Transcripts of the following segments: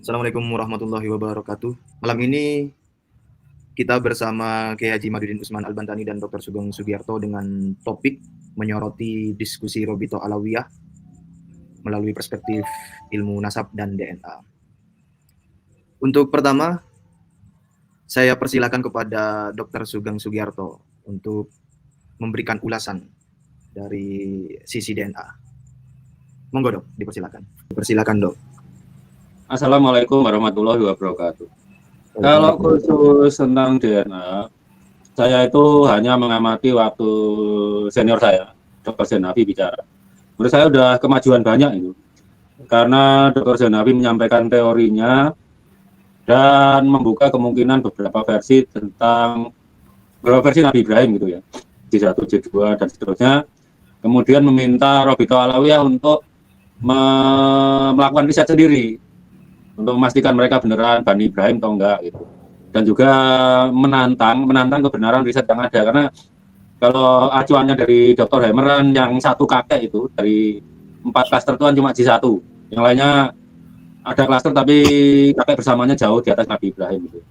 Assalamualaikum warahmatullahi wabarakatuh. Malam ini kita bersama Kiai Haji Madudin Usman Al-Bantani dan Dr. Sugeng Sugiarto dengan topik menyoroti diskusi Robito Alawiyah melalui perspektif ilmu nasab dan DNA. Untuk pertama, saya persilakan kepada Dr. Sugeng Sugiarto untuk memberikan ulasan dari sisi DNA. Monggo dok, dipersilakan. Dipersilakan dok. Assalamualaikum warahmatullahi wabarakatuh. Kalau khusus tentang DNA, saya itu hanya mengamati waktu senior saya, Dr. Zenafi bicara. Menurut saya udah kemajuan banyak itu. Karena Dr. Zenafi menyampaikan teorinya dan membuka kemungkinan beberapa versi tentang beberapa versi Nabi Ibrahim gitu ya. J1, J2 dan seterusnya. Kemudian meminta Robito Alawiyah untuk melakukan riset sendiri untuk memastikan mereka beneran Bani Ibrahim atau enggak gitu. Dan juga menantang kebenaran riset yang ada, karena kalau acuannya dari Dr. Hemeran yang satu kakek itu dari 4 klaster itu kan cuma J1, yang lainnya ada klaster tapi kakek bersamanya jauh di atas Nabi Ibrahim gitu.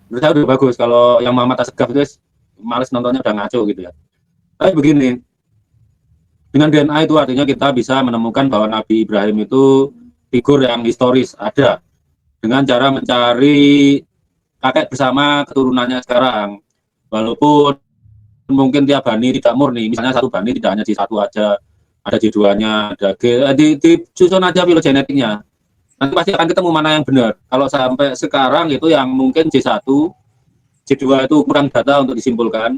Menurut saya udah bagus. Kalau yang Muhammad Asgaf itu males nontonnya, udah ngaco gitu ya. Tapi begini, dengan DNA itu artinya kita bisa menemukan bahwa Nabi Ibrahim itu figur yang historis ada, dengan cara mencari kakek bersama keturunannya sekarang. Walaupun mungkin tiap bani tidak murni, misalnya satu bani tidak hanya J1 aja, ada J2-nya, ada G, disusun aja filogenetiknya. Nanti pasti akan ketemu mana yang benar. Kalau sampai sekarang itu yang mungkin J1, J2 itu kurang data untuk disimpulkan.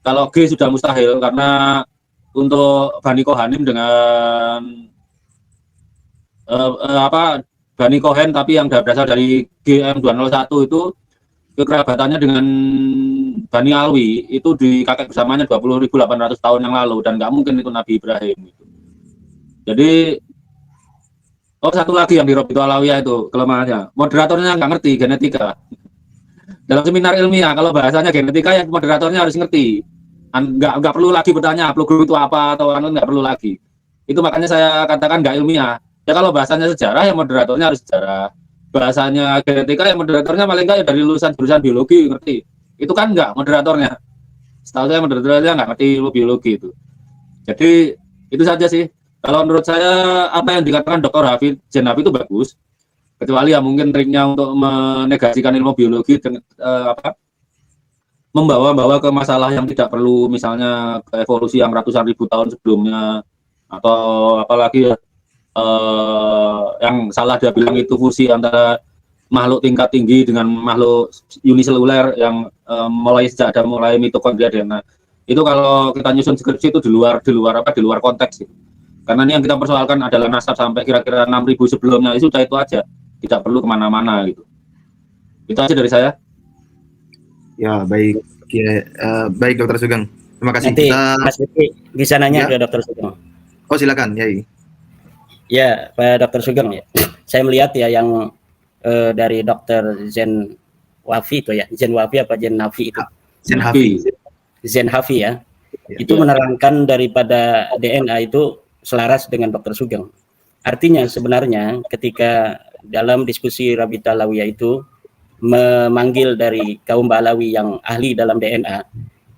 Kalau G sudah mustahil, karena untuk Bani Kohanim dengan Bani Kohen tapi yang berasal dari GM201 itu kekerabatannya dengan Bani Alwi itu di kakek bersamanya 20.800 tahun yang lalu, dan nggak mungkin itu Nabi Ibrahim gitu. Jadi satu lagi yang di Robito Alawiyah itu kelemahannya, moderatornya nggak ngerti genetika. Dalam seminar ilmiah kalau bahasanya genetika, ya moderatornya harus ngerti. Nggak perlu lagi bertanya haplogrum itu apa atau nggak perlu lagi. Itu makanya saya katakan nggak ilmiah. Ya kalau bahasanya sejarah, ya moderatornya harus sejarah. Bahasanya genetika, ya moderatornya paling nggak ya dari lulusan jurusan biologi ngerti. Itu kan nggak moderatornya. Setahu saya moderatornya nggak ngerti biologi itu. Jadi itu saja sih. Kalau menurut saya apa yang dikatakan Dr. Hafid Zenafi itu bagus. Kecuali ya mungkin triknya untuk menegasikan ilmu biologi dengan membawa ke masalah yang tidak perlu, misalnya ke evolusi yang ratusan ribu tahun sebelumnya, atau apalagi ya yang salah dia bilang itu fusi antara makhluk tingkat tinggi dengan makhluk uniseluler yang mulai sejak ada mulai mitokondria DNA. Itu kalau kita nyusun skripsi itu di luar konteks gitu. Karena ini yang kita persoalkan adalah nasab sampai kira-kira 6.000 sebelumnya, itu sudah itu aja, tidak perlu kemana-mana gitu. Itu aja dari saya. Ya baik, baik Dr. Sugeng. Terima kasih. Nanti Mas Vicky bisa nanya ke Dr. Sugeng. Oh silakan, Yai. Ya, Pak Dr. Sugeng ya. Saya melihat ya yang dari Dr. Zen Wafi itu ya, Zen Wafi apa Zen Nafi itu? Zen Hafi. Zen Hafi ya. Itu menerangkan daripada DNA itu selaras dengan Dr. Sugeng. Artinya sebenarnya ketika dalam diskusi Robito Alawiyah itu memanggil dari kaum Balawi yang ahli dalam DNA,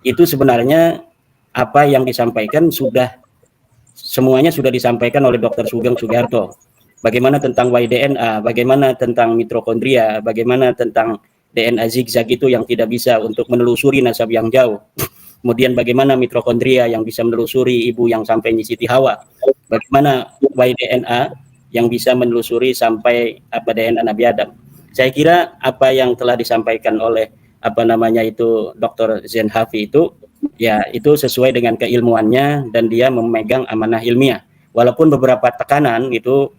itu sebenarnya apa yang disampaikan semuanya sudah disampaikan oleh Dr. Sugeng Sugiarto. Bagaimana tentang Y-DNA, bagaimana tentang mitokondria, bagaimana tentang DNA zigzag itu yang tidak bisa untuk menelusuri nasab yang jauh. Kemudian bagaimana mitokondria yang bisa menelusuri ibu yang sampai nyiciti Hawa. Bagaimana Y-DNA yang bisa menelusuri sampai DNA Nabi Adam. Saya kira apa yang telah disampaikan oleh Dr. Zen Hafi itu ya itu sesuai dengan keilmuannya dan dia memegang amanah ilmiah. Walaupun beberapa tekanan itu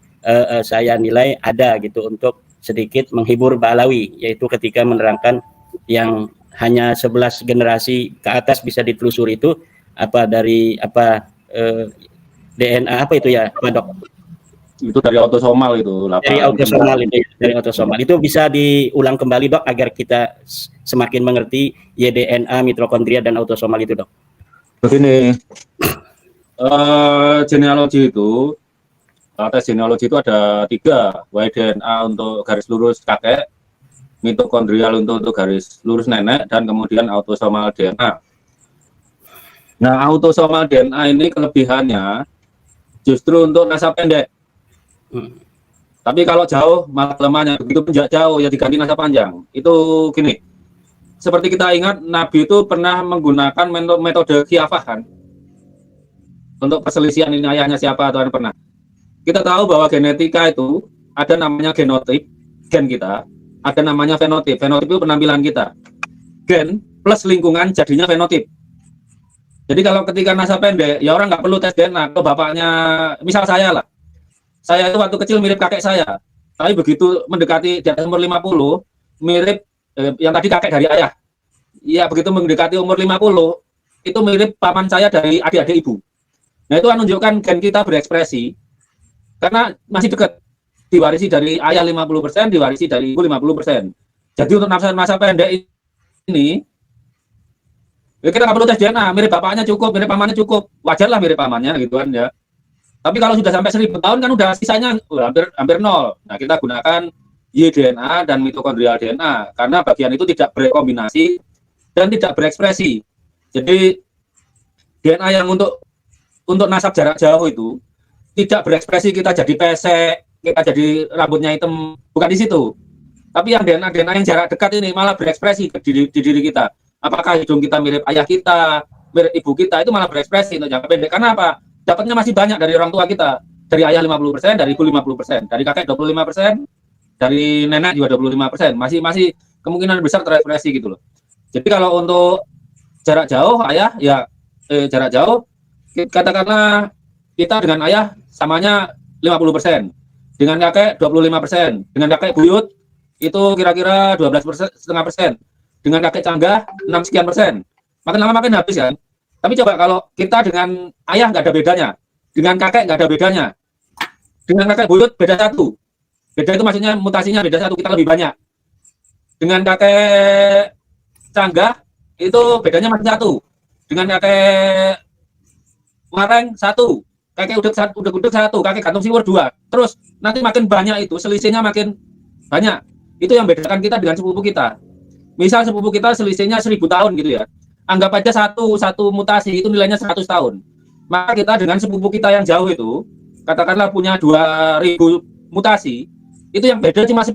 saya nilai ada gitu untuk sedikit menghibur Balawi, yaitu ketika menerangkan yang hanya 11 generasi ke atas bisa ditelusuri itu DNA apa itu ya Pak Dok? Itu dari autosomal itu. Dari autosomal itu bisa diulang kembali Dok agar kita semakin mengerti DNA, mitokondria dan autosomal itu Dok. Begini, genealogi itu tes genealogi itu ada 3, Y-DNA untuk garis lurus kakek, mitokondrial untuk garis lurus nenek, dan kemudian autosomal DNA. Nah, autosomal DNA ini kelebihannya justru untuk nasab pendek. Tapi kalau jauh malah kelemahannya, begitu pun jauh ya diganti nasab panjang. Itu gini, seperti kita ingat Nabi itu pernah menggunakan metode khilafah kan, untuk perselisihan ini ayahnya siapa atau pernah. Kita tahu bahwa genetika itu ada namanya genotip, gen kita, ada namanya fenotip. Fenotip itu penampilan kita. Gen plus lingkungan jadinya fenotip. Jadi kalau ketika nasab pendek, ya orang nggak perlu tes DNA. Kalau bapaknya, misal saya lah, saya itu waktu kecil mirip kakek saya, tapi begitu mendekati di atas umur 50, mirip yang tadi kakek dari ayah. Ya begitu mendekati umur 50, itu mirip paman saya dari adik-adik ibu. Nah itu menunjukkan gen kita berekspresi, karena masih dekat, diwarisi dari ayah 50%, diwarisi dari ibu 50%. Jadi untuk nasab pendek ini, ya kita nggak perlu tes DNA, mirip bapaknya cukup, mirip pamannya cukup, wajarlah mirip pamannya gitu kan ya. Tapi kalau sudah sampai 1000 tahun kan udah sisanya hampir nol. Nah kita gunakan Y-DNA dan mitokondrial DNA, karena bagian itu tidak berekombinasi dan tidak berekspresi. Jadi DNA yang untuk nasab jarak jauh itu tidak berekspresi, kita jadi pesek, kita jadi rambutnya hitam, bukan di situ. Tapi yang DNA yang jarak dekat ini malah berekspresi di diri kita. Apakah hidung kita mirip ayah kita, mirip ibu kita, itu malah berekspresi untuk jangka pendek. Karena apa? Dapatnya masih banyak dari orang tua kita. Dari ayah 50%, dari ibu 50%, dari kakek 25%, dari nenek juga 25%. Masih kemungkinan besar terekspresi gitu loh. Jadi kalau untuk jarak jauh ayah ya jarak jauh, katakanlah kita dengan ayah samanya 50%, dengan kakek 25%, dengan kakek buyut itu kira-kira 12,5%, dengan kakek canggah 6 sekian persen. Makin lama makin habis kan. Tapi coba kalau kita dengan ayah nggak ada bedanya, dengan kakek nggak ada bedanya, dengan kakek buyut beda 1. Beda itu maksudnya mutasinya beda 1, kita lebih banyak. Dengan kakek canggah itu bedanya masih 1. Dengan kakek wareng 1, kakek udeg 1, kakek gantung siwur 2. Terus nanti makin banyak itu, selisihnya makin banyak. Itu yang bedakan kita dengan sepupu kita. Misal sepupu kita selisihnya 1000 tahun gitu ya. Anggap aja satu mutasi itu nilainya 100 tahun. Maka kita dengan sepupu kita yang jauh itu, katakanlah punya 2000 mutasi, itu yang beda cuma 10.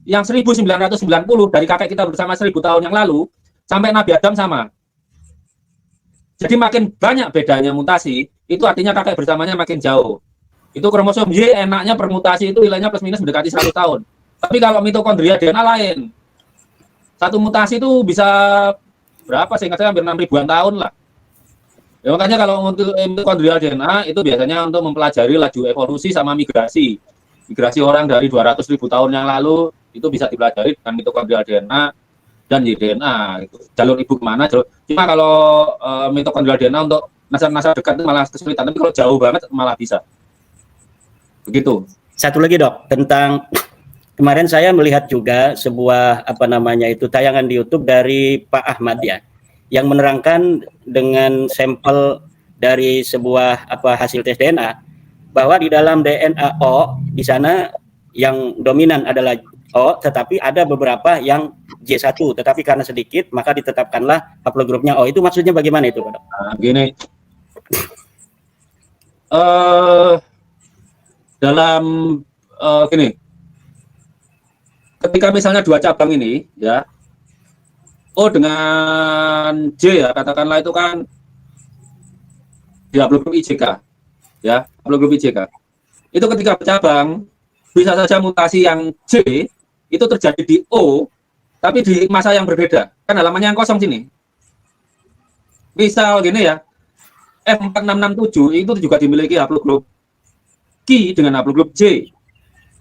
Yang 1990 dari kakek kita bersama 1000 tahun yang lalu, sampai Nabi Adam sama. Jadi makin banyak bedanya mutasi, itu artinya kakek bersamanya makin jauh. Itu kromosom Y enaknya permutasi itu nilainya plus minus mendekati 100 tahun. Tapi kalau mitokondria DNA lain, satu mutasi itu bisa berapa sih? Ingat saya hampir 6.000-an tahun lah. Ya, makanya kalau untuk mitokondrial DNA itu biasanya untuk mempelajari laju evolusi sama migrasi. Migrasi orang dari 200.000 tahun yang lalu itu bisa dipelajari dengan mitokondrial DNA dan Y-DNA. Gitu. Jalur ibu kemana? Cuma kalau mitokondrial DNA untuk nasab-nasab dekat itu malah kesulitan. Tapi kalau jauh banget malah bisa. Begitu. Satu lagi dok, tentang kemarin saya melihat juga sebuah tayangan di YouTube dari Pak Ahmad ya, yang menerangkan dengan sampel dari sebuah hasil tes DNA bahwa di dalam DNA O di sana yang dominan adalah O, tetapi ada beberapa yang J1, tetapi karena sedikit maka ditetapkanlah haplogrupnya O. Itu maksudnya bagaimana itu, Pak? Nah, gini. Gini. Ketika misalnya 2 cabang ini ya, O dengan J ya, katakanlah itu kan di haplogrup IJK ya, haplogrup IJK itu ketika bercabang bisa saja mutasi yang J itu terjadi di O tapi di masa yang berbeda, kan halamannya yang kosong sini. Misal gini ya, F4667 itu juga dimiliki haplogrup Q dengan haplogrup J,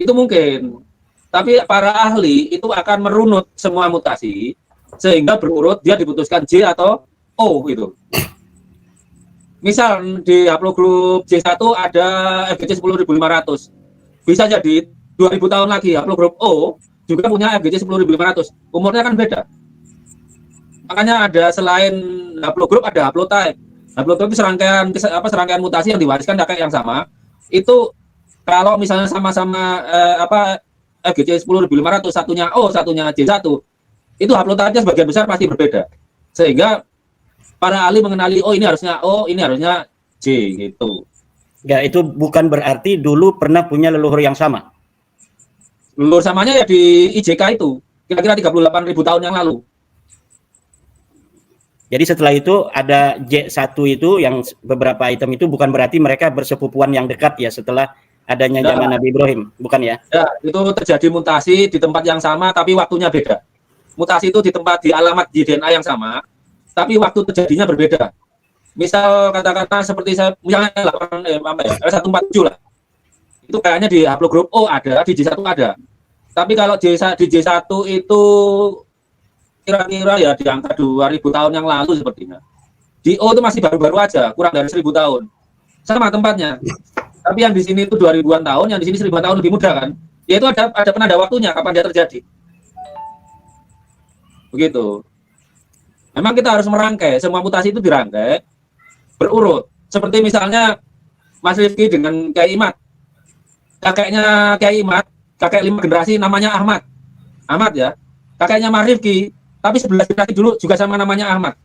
itu mungkin. Tapi para ahli itu akan merunut semua mutasi sehingga berurut dia diputuskan J atau O gitu. Misal di haplogrup J1 ada FGC 10.500. Bisa jadi 2000 tahun lagi haplogrup O juga punya FGC 10.500. Umurnya kan beda. Makanya ada selain haplogrup ada haplotype. Haplotype itu serangkaian mutasi yang diwariskan kakek yang sama. itu kalau misalnya sama-sama FGC 10.500, satunya O, satunya J1, itu uploadannya sebagian besar pasti berbeda. Sehingga para ahli mengenali, oh ini harusnya O, ini harusnya J, gitu. Ya, itu bukan berarti dulu pernah punya leluhur yang sama. Leluhur samanya ya di IJK itu, kira-kira 38.000 tahun yang lalu. Jadi setelah itu ada J1 itu yang beberapa item itu bukan berarti mereka bersepupuan yang dekat ya setelah adanya zaman Nabi Ibrahim, bukan ya? Ya, itu terjadi mutasi di tempat yang sama tapi waktunya beda. Mutasi itu di tempat di alamat di DNA yang sama, tapi waktu terjadinya berbeda. Misal kata-kata seperti saya misalnya L147 lah. Itu kayaknya di haplogrup O ada, di J1 ada. Tapi kalau di J1 itu kira-kira ya di angka 2000 tahun yang lalu sepertinya. Di O itu masih baru-baru aja, kurang dari 1000 tahun. Sama tempatnya. Tapi yang di sini itu 2000-an tahun, yang di sini 1000 tahun lebih muda kan. Ya itu ada penanda waktunya kapan dia terjadi. Begitu. Memang kita harus merangkai, semua mutasi itu dirangkai berurut. Seperti misalnya Mas Rifki dengan Kiai Imad. Kakeknya Kiai Imad, kakek 5 generasi namanya Ahmad. Ahmad ya. Kakeknya Mas Rifki, tapi 11 generasi dulu juga sama namanya Ahmad.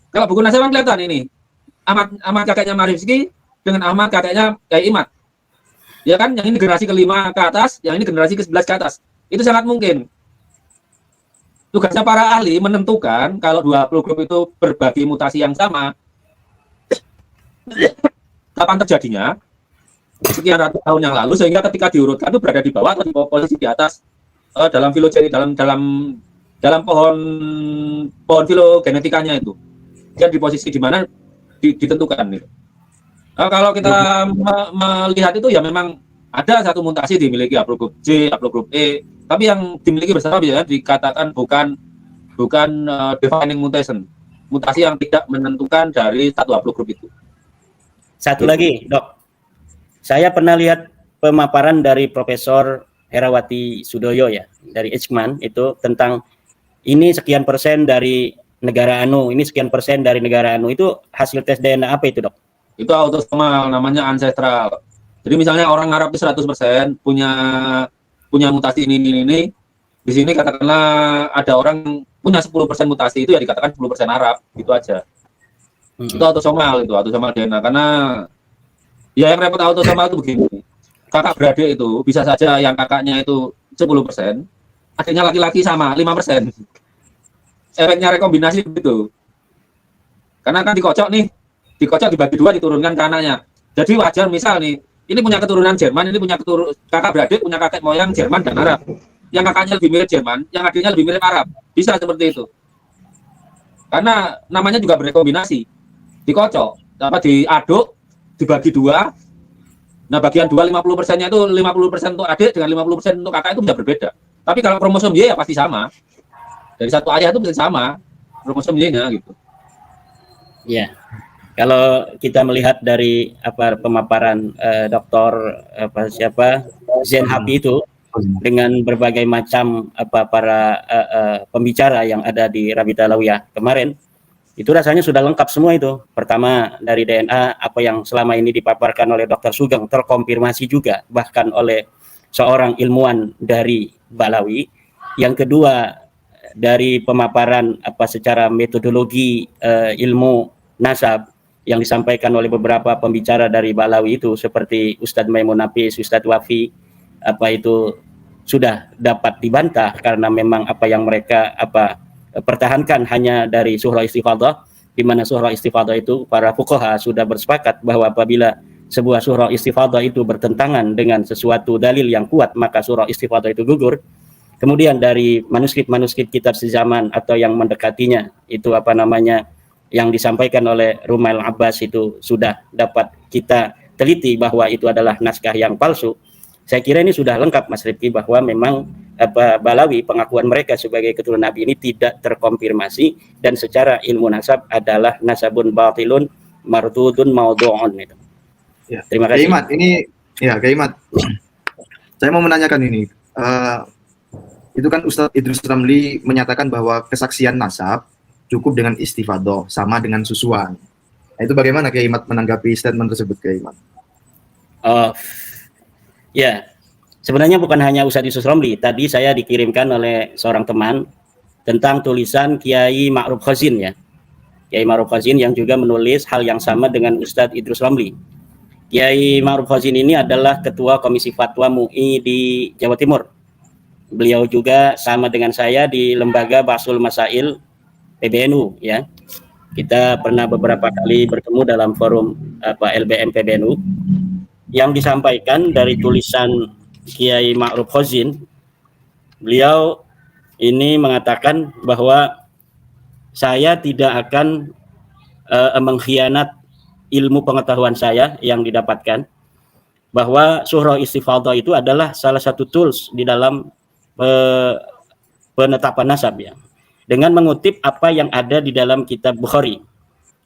Kalau buku nasaban kelihatan ini. Ahmad kakeknya Mas Rifki dengan Ahmad kakeknya Kiai Imad. Ya kan, yang ini generasi ke-5 ke atas, yang ini generasi ke-11 ke atas. Itu sangat mungkin. Tugasnya para ahli menentukan kalau dua haplogrup itu berbagi mutasi yang sama, kapan terjadinya, sekian ratus tahun yang lalu, sehingga ketika diurutkan itu berada di bawah atau di posisi di atas dalam filogeni, dalam pohon filogenetikanya itu. Dan di posisi di mana ditentukan gitu. Kalau kita melihat itu ya memang ada satu mutasi dimiliki haplogrup J, haplogrup E, tapi yang dimiliki bersama biasanya dikatakan bukan defining mutation, mutasi yang tidak menentukan dari satu haplogrup itu. Satu lagi, Dok. Saya pernah lihat pemaparan dari Profesor Herawati Sudoyo ya, dari Ijman itu tentang ini sekian persen dari negara anu, ini sekian persen dari negara anu. Itu hasil tes DNA apa itu, Dok? Itu autosomal, namanya ancestral. Jadi misalnya orang Arab itu 100% punya mutasi ini. Di sini katakanlah ada orang punya 10% mutasi, itu ya dikatakan 10% Arab, gitu aja. Itu autosomal DNA. Karena ya yang repot autosomal itu begini. Kakak beradik itu bisa saja yang kakaknya itu 10%, adiknya laki-laki sama 5%. Efeknya rekombinasi begitu. Karena kan dikocok dibagi dua, diturunkan ke anaknya. Jadi wajar misal nih, ini punya keturunan Jerman, ini punya kakak beradik, punya kakek moyang Jerman dan Arab. Yang kakaknya lebih mirip Jerman, yang adiknya lebih mirip Arab. Bisa seperti itu. Karena namanya juga berekombinasi. Dikocok, diaduk, dibagi dua. Nah, bagian 50%-nya itu 50% untuk adik dengan 50% untuk kakak itu bisa berbeda. Tapi kalau kromosom Y ya pasti sama. Dari satu ayah itu bisa sama kromosom Y-nya gitu. Ya. Kalau kita melihat dari pemaparan Dr. Zain Habib itu dengan berbagai macam para pembicara yang ada di Rabita Alawiyah kemarin, itu rasanya sudah lengkap semua itu. Pertama dari DNA apa yang selama ini dipaparkan oleh Dr. Sugeng terkonfirmasi juga bahkan oleh seorang ilmuwan dari Balawi. Yang kedua dari pemaparan secara metodologi ilmu nasab yang disampaikan oleh beberapa pembicara dari Balawi itu seperti Ustadz Maimun Nafis, Ustadz Wafi, itu sudah dapat dibantah karena memang apa yang mereka pertahankan hanya dari surah istifadah, di mana surah istifadah itu para fuqaha sudah bersepakat bahwa apabila sebuah surah istifadah itu bertentangan dengan sesuatu dalil yang kuat maka surah istifadah itu gugur. Kemudian dari manuskrip kitab sezaman atau yang mendekatinya itu yang disampaikan oleh Rumail Abbas itu sudah dapat kita teliti bahwa itu adalah naskah yang palsu. Saya kira ini sudah lengkap Mas Rifki bahwa memang Balawi pengakuan mereka sebagai keturunan Nabi ini tidak terkonfirmasi dan secara ilmu nasab adalah nasabun batilun mardudun maudhu'un itu. Ya. Terima kasih. Kak Imad. Saya mau menanyakan ini. Itu kan Ustadz Idrus Ramli menyatakan bahwa kesaksian nasab cukup dengan istifadah sama dengan susuan. Nah, itu bagaimana Kiai Imad menanggapi statement tersebut Kiai Imad? Oh, ya. Sebenarnya bukan hanya Ustadz Yusuf Romli. Tadi saya dikirimkan oleh seorang teman tentang tulisan Kiai Ma'ruf Khazin ya. Kiai Ma'ruf Khazin yang juga menulis hal yang sama dengan Ustadz Idrus Romli. Kiai Ma'ruf Khazin ini adalah Ketua Komisi Fatwa MUI di Jawa Timur. Beliau juga sama dengan saya di Lembaga Bahsul Masail PBNU ya. Kita pernah beberapa kali bertemu dalam forum LBM PBNU. Yang disampaikan dari tulisan Kiai Ma'ruf Khazin, beliau ini mengatakan bahwa saya tidak akan mengkhianat ilmu pengetahuan saya yang didapatkan, bahwa surah istifadah itu adalah salah satu tools di dalam penetapan nasab ya. Dengan mengutip apa yang ada di dalam kitab Bukhari,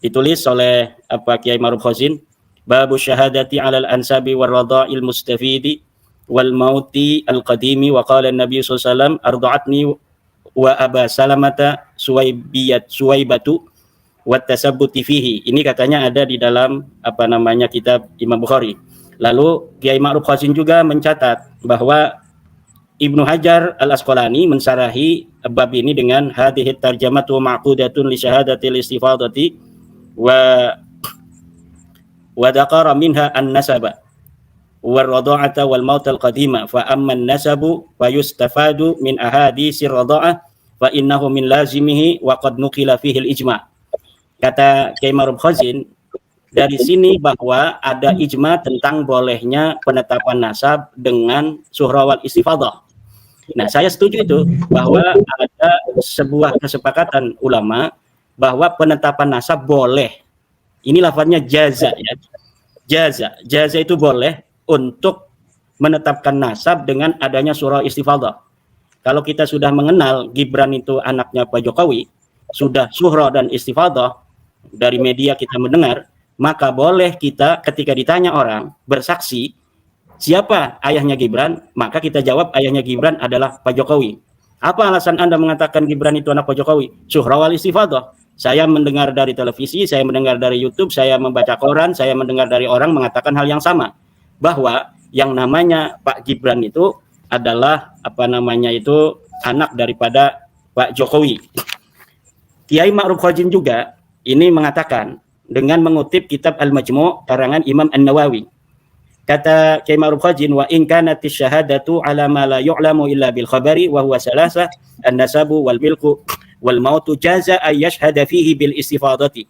ditulis oleh Kiai Ma'ruf Khazin, babu syahadati 'alal ansabi war radha'il mustafidi wal mauti al qadimi wa qala an-nabi sallallahu alaihi wasallam arda'atni wa aba salamata suwaibatu wa tasabbuti fihi. Ini katanya ada di dalam kitab Imam Bukhari. Lalu Kiai Ma'ruf Khazin juga mencatat bahwa Ibnu Hajar Al-Asqalani mensarahi bab ini dengan hadhihi tarjamatu ma'qudatun li syahadatil istifadati wa dzakara minha an-nasaba والرضاعة والموت القديمة فأما النسب فيستفاد من أحاديث الرضاعة فإنه من لازمه وقد نقل فيه الإجماع. Kata Kiai Ma'ruf Khazin, dari sini bahwa ada ijma tentang bolehnya penetapan nasab dengan surah wal istifadah. Nah, saya setuju itu bahwa ada sebuah kesepakatan ulama bahwa penetapan nasab boleh. Ini lafaznya jaza ya. Jaza itu boleh untuk menetapkan nasab dengan adanya surah istifadah. Kalau kita sudah mengenal Gibran itu anaknya Pak Jokowi, sudah surah dan istifadah, dari media kita mendengar, maka boleh kita ketika ditanya orang bersaksi siapa ayahnya Gibran, maka kita jawab ayahnya Gibran adalah Pak Jokowi. Apa alasan Anda mengatakan Gibran itu anak Pak Jokowi? Surah wal istifadah. Saya mendengar dari televisi, saya mendengar dari YouTube, saya membaca koran, saya mendengar dari orang mengatakan hal yang sama, bahwa yang namanya Pak Gibran itu adalah anak daripada Pak Jokowi. Kiai Ma'ruf Khazin juga ini mengatakan dengan mengutip kitab Al-Majmu' karangan Imam An-Nawawi. Kata Kiai Ma'ruf Khazin, wa in kanat syahadatu ala ma la yu'lamu illa bil khabari wa huwa salasa an-nasabu wal milku wal mautu jaza ay yashhada fihi bil istifadati.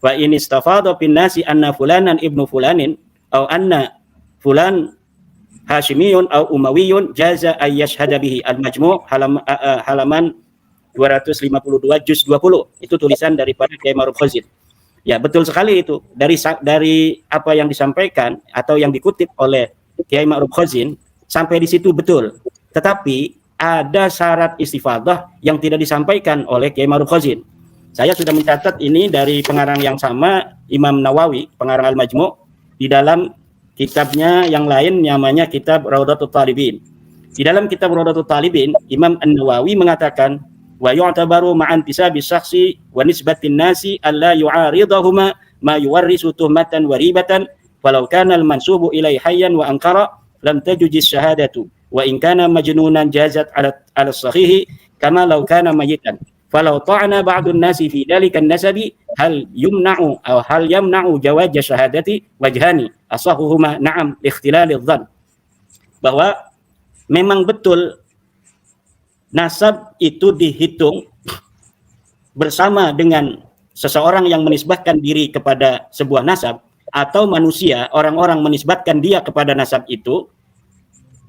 Wa in istafada bin nasi anna fulanan ibnu fulanin aw anna fulan Hashimiyun au Umayyun jaza ay yashhada bihi. Al-Majmu' halaman 252 juz 20. Itu tulisan daripada Kiai Ma'ruf Khazin. Ya, betul sekali itu. Dari apa yang disampaikan atau yang dikutip oleh Kiai Ma'ruf Khazin sampai di situ betul. Tetapi ada syarat istifadah yang tidak disampaikan oleh Kiai Ma'ruf Khazin. Saya sudah mencatat ini dari pengarang yang sama, Imam Nawawi, pengarang Al-Majmu', di dalam kitabnya yang lain namanya kitab Rawdatul Talibin. Di dalam kitab Rawdatul Talibin, Imam An-Nawawi mengatakan wa yu'tabaru ma'an tisabi syakhsi wa nisbatin nasi alla yu'aridahuma ma yuwarrisu tuhmatan wa ribatan walau kana al-mansubu ilai hayyan wa ankara lam tajuji syahadatu wa in kana majnunan jazat ala sahihi kama law kana mayitan falau ta'ana ba'dun nasi fi dalika an-nasabi hal yumna'u aw hal yamna'u jawaz syahadati wajhani asahuhuma na'am ikhtilalidh dhann. Bahwa memang betul nasab itu dihitung bersama dengan seseorang yang menisbahkan diri kepada sebuah nasab atau manusia, orang-orang menisbatkan dia kepada nasab itu,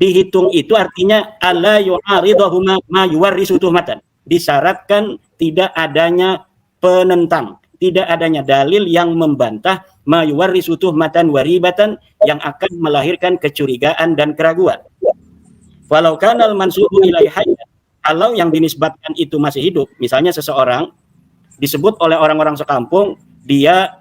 dihitung itu artinya alla yu'aridahuma ma yuwarrisu tuhmatan. Disyaratkan tidak adanya penentang, tidak adanya dalil yang membantah ma yuwarrisu tuhmatan wa ribatan yang akan melahirkan kecurigaan dan keraguan. Walau kanal mansubu ilai hayyan, kalau yang dinisbatkan itu masih hidup, misalnya seseorang disebut oleh orang-orang sekampung dia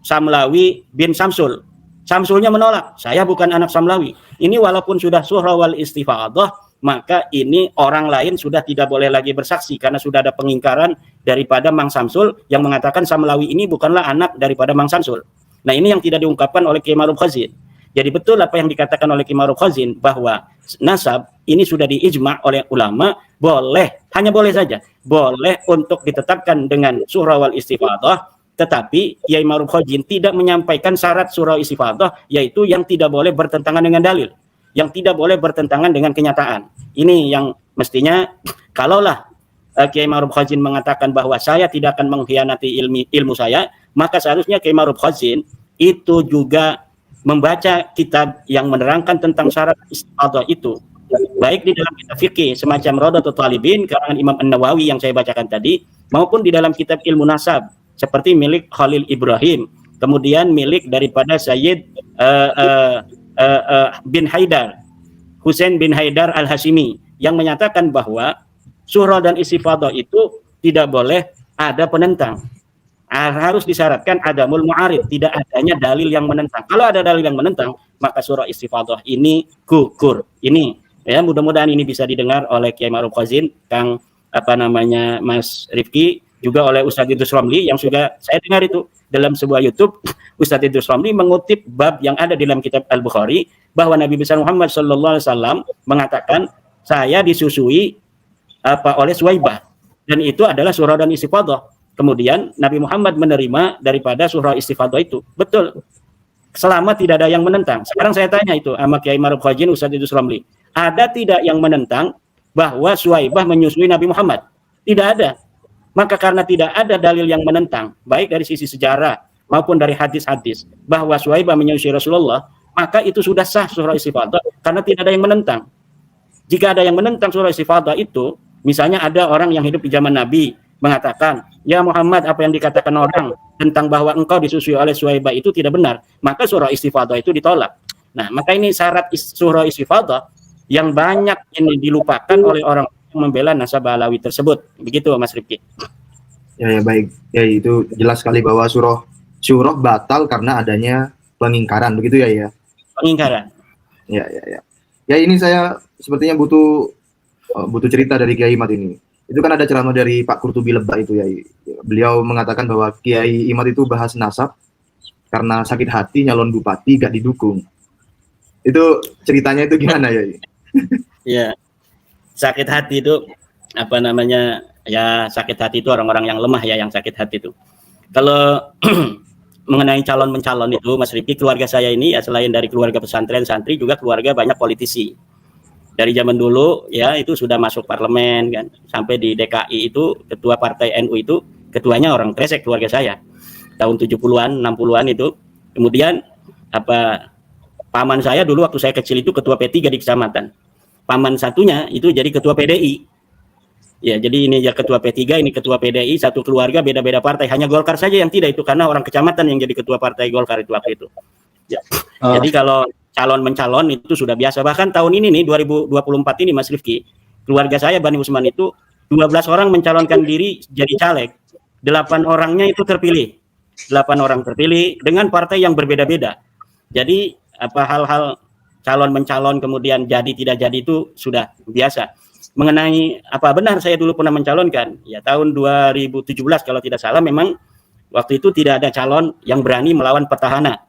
Samlawi bin Samsul. Samsulnya menolak, saya bukan anak Samlawi. Ini walaupun sudah surah wal istifadah, maka ini orang lain sudah tidak boleh lagi bersaksi karena sudah ada pengingkaran daripada Mang Samsul yang mengatakan Samlawi ini bukanlah anak daripada Mang Samsul. Nah, ini yang tidak diungkapkan oleh Kiai Ma'ruf Khazin. Jadi betul apa yang dikatakan oleh Kiai Ma'ruf Khazin bahwa nasab ini sudah diijma' oleh ulama, boleh, hanya boleh saja, boleh untuk ditetapkan dengan surah wal istifadah, tetapi Kiai Ma'ruf Khazin tidak menyampaikan syarat surah istifadah, yaitu yang tidak boleh bertentangan dengan dalil, yang tidak boleh bertentangan dengan kenyataan. Ini yang mestinya, kalaulah Kiai Ma'ruf Khazin mengatakan bahwa saya tidak akan mengkhianati ilmu saya, maka seharusnya Kiai Ma'ruf Khazin itu juga membaca kitab yang menerangkan tentang syarat istifadah itu, baik di dalam kitab fikih semacam Rawdatul Talibin karangan Imam An-Nawawi yang saya bacakan tadi, maupun di dalam kitab ilmu nasab seperti milik Khalil Ibrahim, kemudian milik daripada Sayyid bin Haidar, Husain bin Haidar Al-Hashimi, yang menyatakan bahwa surah dan istifadah itu tidak boleh ada penentang. Harus disyaratkan adamul mu'arid, tidak adanya dalil yang menentang. Kalau ada dalil yang menentang, maka surah istifadah ini gugur. Ini ya, mudah-mudahan ini bisa didengar oleh Kiai Ma'ruf Khazin, Kang Mas Rifki, juga oleh Ustadz Idrus Romli yang sudah saya dengar itu dalam sebuah YouTube. Ustadz Idrus Romli mengutip bab yang ada di dalam kitab Al-Bukhari bahwa Nabi besar Muhammad SAW mengatakan, saya disusui oleh Suwaibah, dan itu adalah surah dan istifadah. Kemudian Nabi Muhammad menerima daripada surah istifadah itu. Betul. Selama tidak ada yang menentang. Sekarang saya tanya itu sama Kiai Ma'ruf Khazin, Ustadz Idrus Romli, ada tidak yang menentang bahwa Suwaibah menyusui Nabi Muhammad? Tidak ada. Maka karena tidak ada dalil yang menentang, baik dari sisi sejarah maupun dari hadis-hadis, bahwa Suwaibah menyusui Rasulullah, maka itu sudah sah surah istifadah karena tidak ada yang menentang. Jika ada yang menentang surah istifadah itu, misalnya ada orang yang hidup di zaman Nabi mengatakan, ya Muhammad, apa yang dikatakan orang tentang bahwa engkau disusui oleh Suwaibah itu tidak benar, maka surah istifadah itu ditolak. Nah, maka ini syarat surah istifadah yang banyak ini dilupakan oleh orang yang membela nasabah Alawi tersebut. Begitu Mas Rifki. Ya baik. Ya, itu jelas sekali bahwa surah batal karena adanya pengingkaran, begitu ya. Pengingkaran. Ya. Ya, ini saya sepertinya butuh cerita dari Kiai Imad ini. Itu kan ada ceramah dari Pak Qurtubi Lebak itu ya. Beliau mengatakan bahwa Kiai Imad itu bahas nasab karena sakit hati nyalon bupati gak didukung. Itu ceritanya itu gimana ya? Ya, sakit hati itu apa namanya? Ya, sakit hati itu orang-orang yang lemah ya yang sakit hati itu. Kalau mengenai calon mencalon itu, Mas Rifki, keluarga saya ini ya selain dari keluarga pesantren santri juga keluarga banyak politisi. Dari zaman dulu ya itu sudah masuk parlemen kan, sampai di DKI itu ketua partai NU itu ketuanya orang Kresek keluarga saya tahun 70-an 60-an itu. Kemudian paman saya dulu waktu saya kecil itu ketua P3 di kecamatan, paman satunya itu jadi ketua PDI ya. Jadi ini ya ketua P3, ini ketua PDI, satu keluarga beda-beda partai, hanya Golkar saja yang tidak, itu karena orang kecamatan yang jadi ketua partai Golkar itu waktu itu ya. Jadi kalau calon mencalon itu sudah biasa. Bahkan tahun ini nih 2024 ini Mas Rifki, keluarga saya Bani Usman itu 12 orang mencalonkan diri jadi caleg, 8 orangnya itu terpilih, 8 orang terpilih dengan partai yang berbeda-beda. Jadi hal-hal calon mencalon kemudian jadi tidak jadi itu sudah biasa. Mengenai benar saya dulu pernah mencalonkan ya tahun 2017 kalau tidak salah, memang waktu itu tidak ada calon yang berani melawan petahana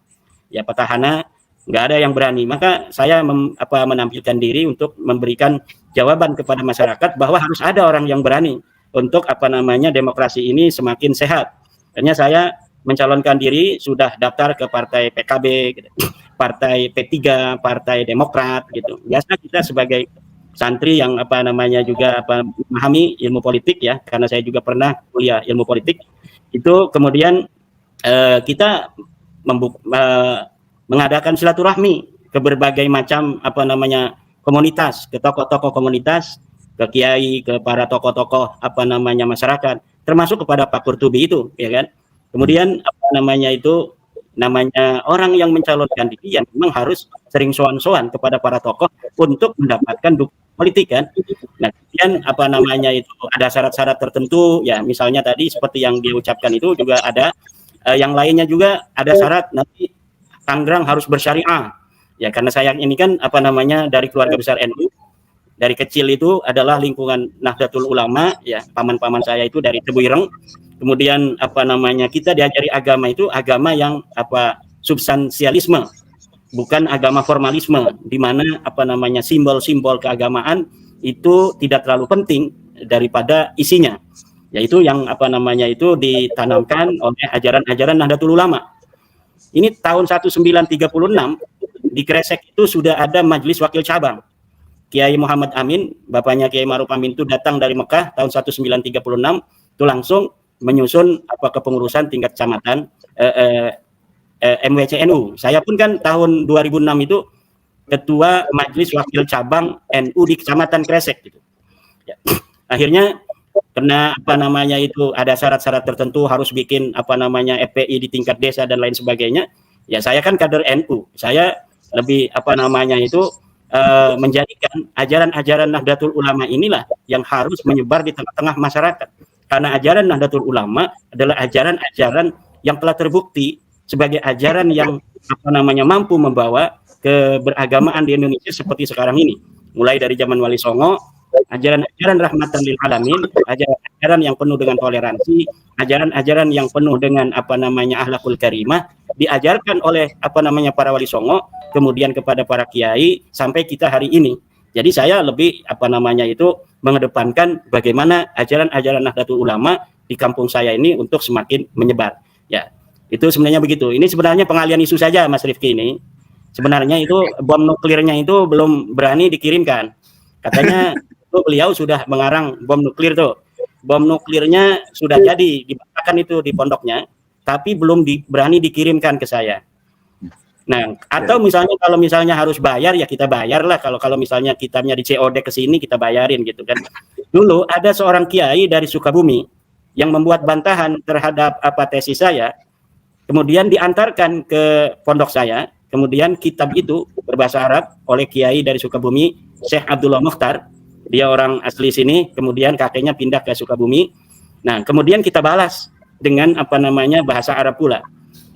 ya, petahana nggak ada yang berani. Maka saya menampilkan diri untuk memberikan jawaban kepada masyarakat bahwa harus ada orang yang berani untuk demokrasi ini semakin sehat. Akhirnya saya mencalonkan diri, sudah daftar ke partai PKB, partai P3, partai Demokrat gitu. Biasa kita sebagai santri yang juga memahami ilmu politik ya, karena saya juga pernah kuliah ilmu politik. Itu kemudian kita mengadakan silaturahmi ke berbagai macam komunitas, ke tokoh-tokoh komunitas, ke kiai, ke para tokoh-tokoh masyarakat, termasuk kepada Pak Qurtubi itu ya kan. Kemudian orang yang mencalonkan diri yang memang harus sering sowan-sowan kepada para tokoh untuk mendapatkan dukungan politik kan. Nah, kemudian itu ada syarat-syarat tertentu ya, misalnya tadi seperti yang diucapkan itu juga ada yang lainnya juga ada syarat nanti Tangerang harus bersyariah ya, karena saya ini kan dari keluarga besar NU, dari kecil itu adalah lingkungan Nahdlatul Ulama ya, paman-paman saya itu dari Tebuireng. Kemudian kita diajari agama itu agama yang substansialisme bukan agama formalisme, di mana apa namanya simbol-simbol keagamaan itu tidak terlalu penting daripada isinya, yaitu yang apa namanya itu ditanamkan oleh ajaran-ajaran Nahdlatul Ulama. Ini tahun 1936 di Kresek itu sudah ada majelis wakil cabang. Kiai Muhammad Amin, bapaknya Kiai Ma'ruf Amin itu datang dari Mekah tahun 1936 itu langsung menyusun apa kepengurusan tingkat kecamatan MWCNU. Saya pun kan tahun 2006 itu ketua majelis wakil cabang NU di kecamatan Kresek gitu. Ya. Akhirnya karena apa namanya itu ada syarat-syarat tertentu harus bikin apa namanya FPI di tingkat desa dan lain sebagainya. Ya saya kan kader NU. Saya lebih apa namanya itu menjadikan ajaran-ajaran Nahdlatul Ulama inilah yang harus menyebar di tengah-tengah masyarakat. Karena ajaran Nahdlatul Ulama adalah ajaran-ajaran yang telah terbukti sebagai ajaran yang apa namanya mampu membawa keberagamaan di Indonesia seperti sekarang ini. Mulai dari zaman Wali Songo, ajaran-ajaran rahmatan lil alamin, ajaran-ajaran yang penuh dengan toleransi, ajaran-ajaran yang penuh dengan apa namanya akhlakul karimah diajarkan oleh apa namanya para Wali Songo, kemudian kepada para kiai sampai kita hari ini. Jadi saya lebih apa namanya itu mengedepankan bagaimana ajaran-ajaran Nahdlatul Ulama di kampung saya ini untuk semakin menyebar. Ya, itu sebenarnya begitu. Ini sebenarnya pengalian isu saja, Mas Rifki ini. Sebenarnya itu bom nuklirnya itu belum berani dikirimkan. Katanya itu beliau sudah mengarang bom nuklir tuh. Bom nuklirnya sudah jadi dibakar itu di pondoknya, tapi belum berani dikirimkan ke saya. Nah, atau misalnya kalau misalnya harus bayar ya kita bayar lah. Kalau misalnya kitabnya di COD ke sini kita bayarin gitu kan. Dulu ada seorang kiai dari Sukabumi yang membuat bantahan terhadap apa tesis saya, kemudian diantarkan ke pondok saya. Kemudian kitab itu berbahasa Arab oleh kiai dari Sukabumi, Syekh Abdullah Mukhtar. Dia orang asli sini, kemudian kakeknya pindah ke Sukabumi. Nah, kemudian kita balas dengan apa namanya bahasa Arab pula.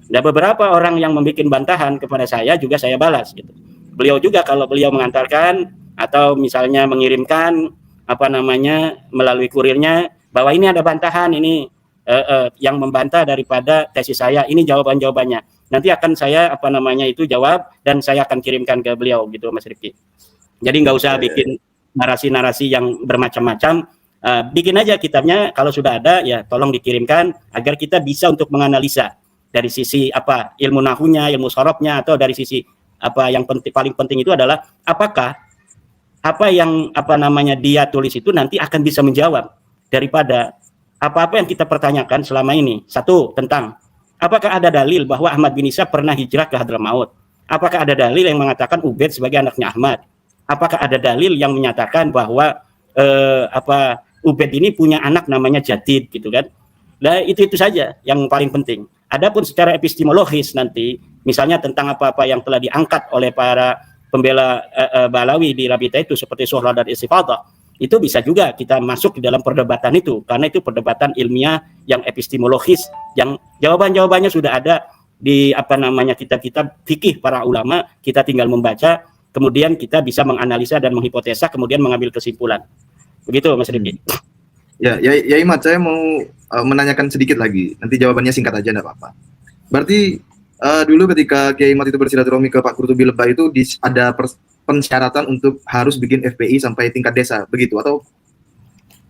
Ada beberapa orang yang membuat bantahan kepada saya juga saya balas gitu. Beliau juga kalau beliau mengantarkan atau misalnya mengirimkan apa namanya melalui kurirnya bahwa ini ada bantahan ini yang membantah daripada tesis saya, ini jawaban-jawabannya. Nanti akan saya apa namanya itu jawab dan saya akan kirimkan ke beliau gitu Mas Rifki. Jadi nggak usah bikin narasi-narasi yang bermacam-macam, bikin aja kitabnya kalau sudah ada ya tolong dikirimkan agar kita bisa untuk menganalisa dari sisi apa ilmu nahunya, ilmu sorobnya, atau dari sisi apa yang paling penting itu adalah apakah apa yang apa namanya dia tulis itu nanti akan bisa menjawab daripada apa-apa yang kita pertanyakan selama ini. Satu, tentang apakah ada dalil bahwa Ahmad bin Isa pernah hijrah ke Hadramaut? Apakah ada dalil yang mengatakan Ubaid sebagai anaknya Ahmad? Apakah ada dalil yang menyatakan bahwa Ubaid ini punya anak namanya Jadid gitu kan? Nah, itu saja yang paling penting. Adapun secara epistemologis nanti misalnya tentang apa-apa yang telah diangkat oleh para pembela Balawi di Rabita itu seperti Suhla dan Istifadah, itu bisa juga kita masuk di dalam perdebatan itu karena itu perdebatan ilmiah yang epistemologis yang jawaban-jawabannya sudah ada di apa namanya kitab-kitab fikih para ulama. Kita tinggal membaca, kemudian kita bisa menganalisa dan menghipotesa, kemudian mengambil kesimpulan. Begitu Mas Rifki. Ya Imad, saya mau menanyakan sedikit lagi. Nanti jawabannya singkat aja, enggak apa-apa. Berarti dulu ketika Kiai Imad itu bersilaturahmi ke Pak Qurtubi Lebah itu ada pensyaratan untuk harus bikin FPI sampai tingkat desa, begitu atau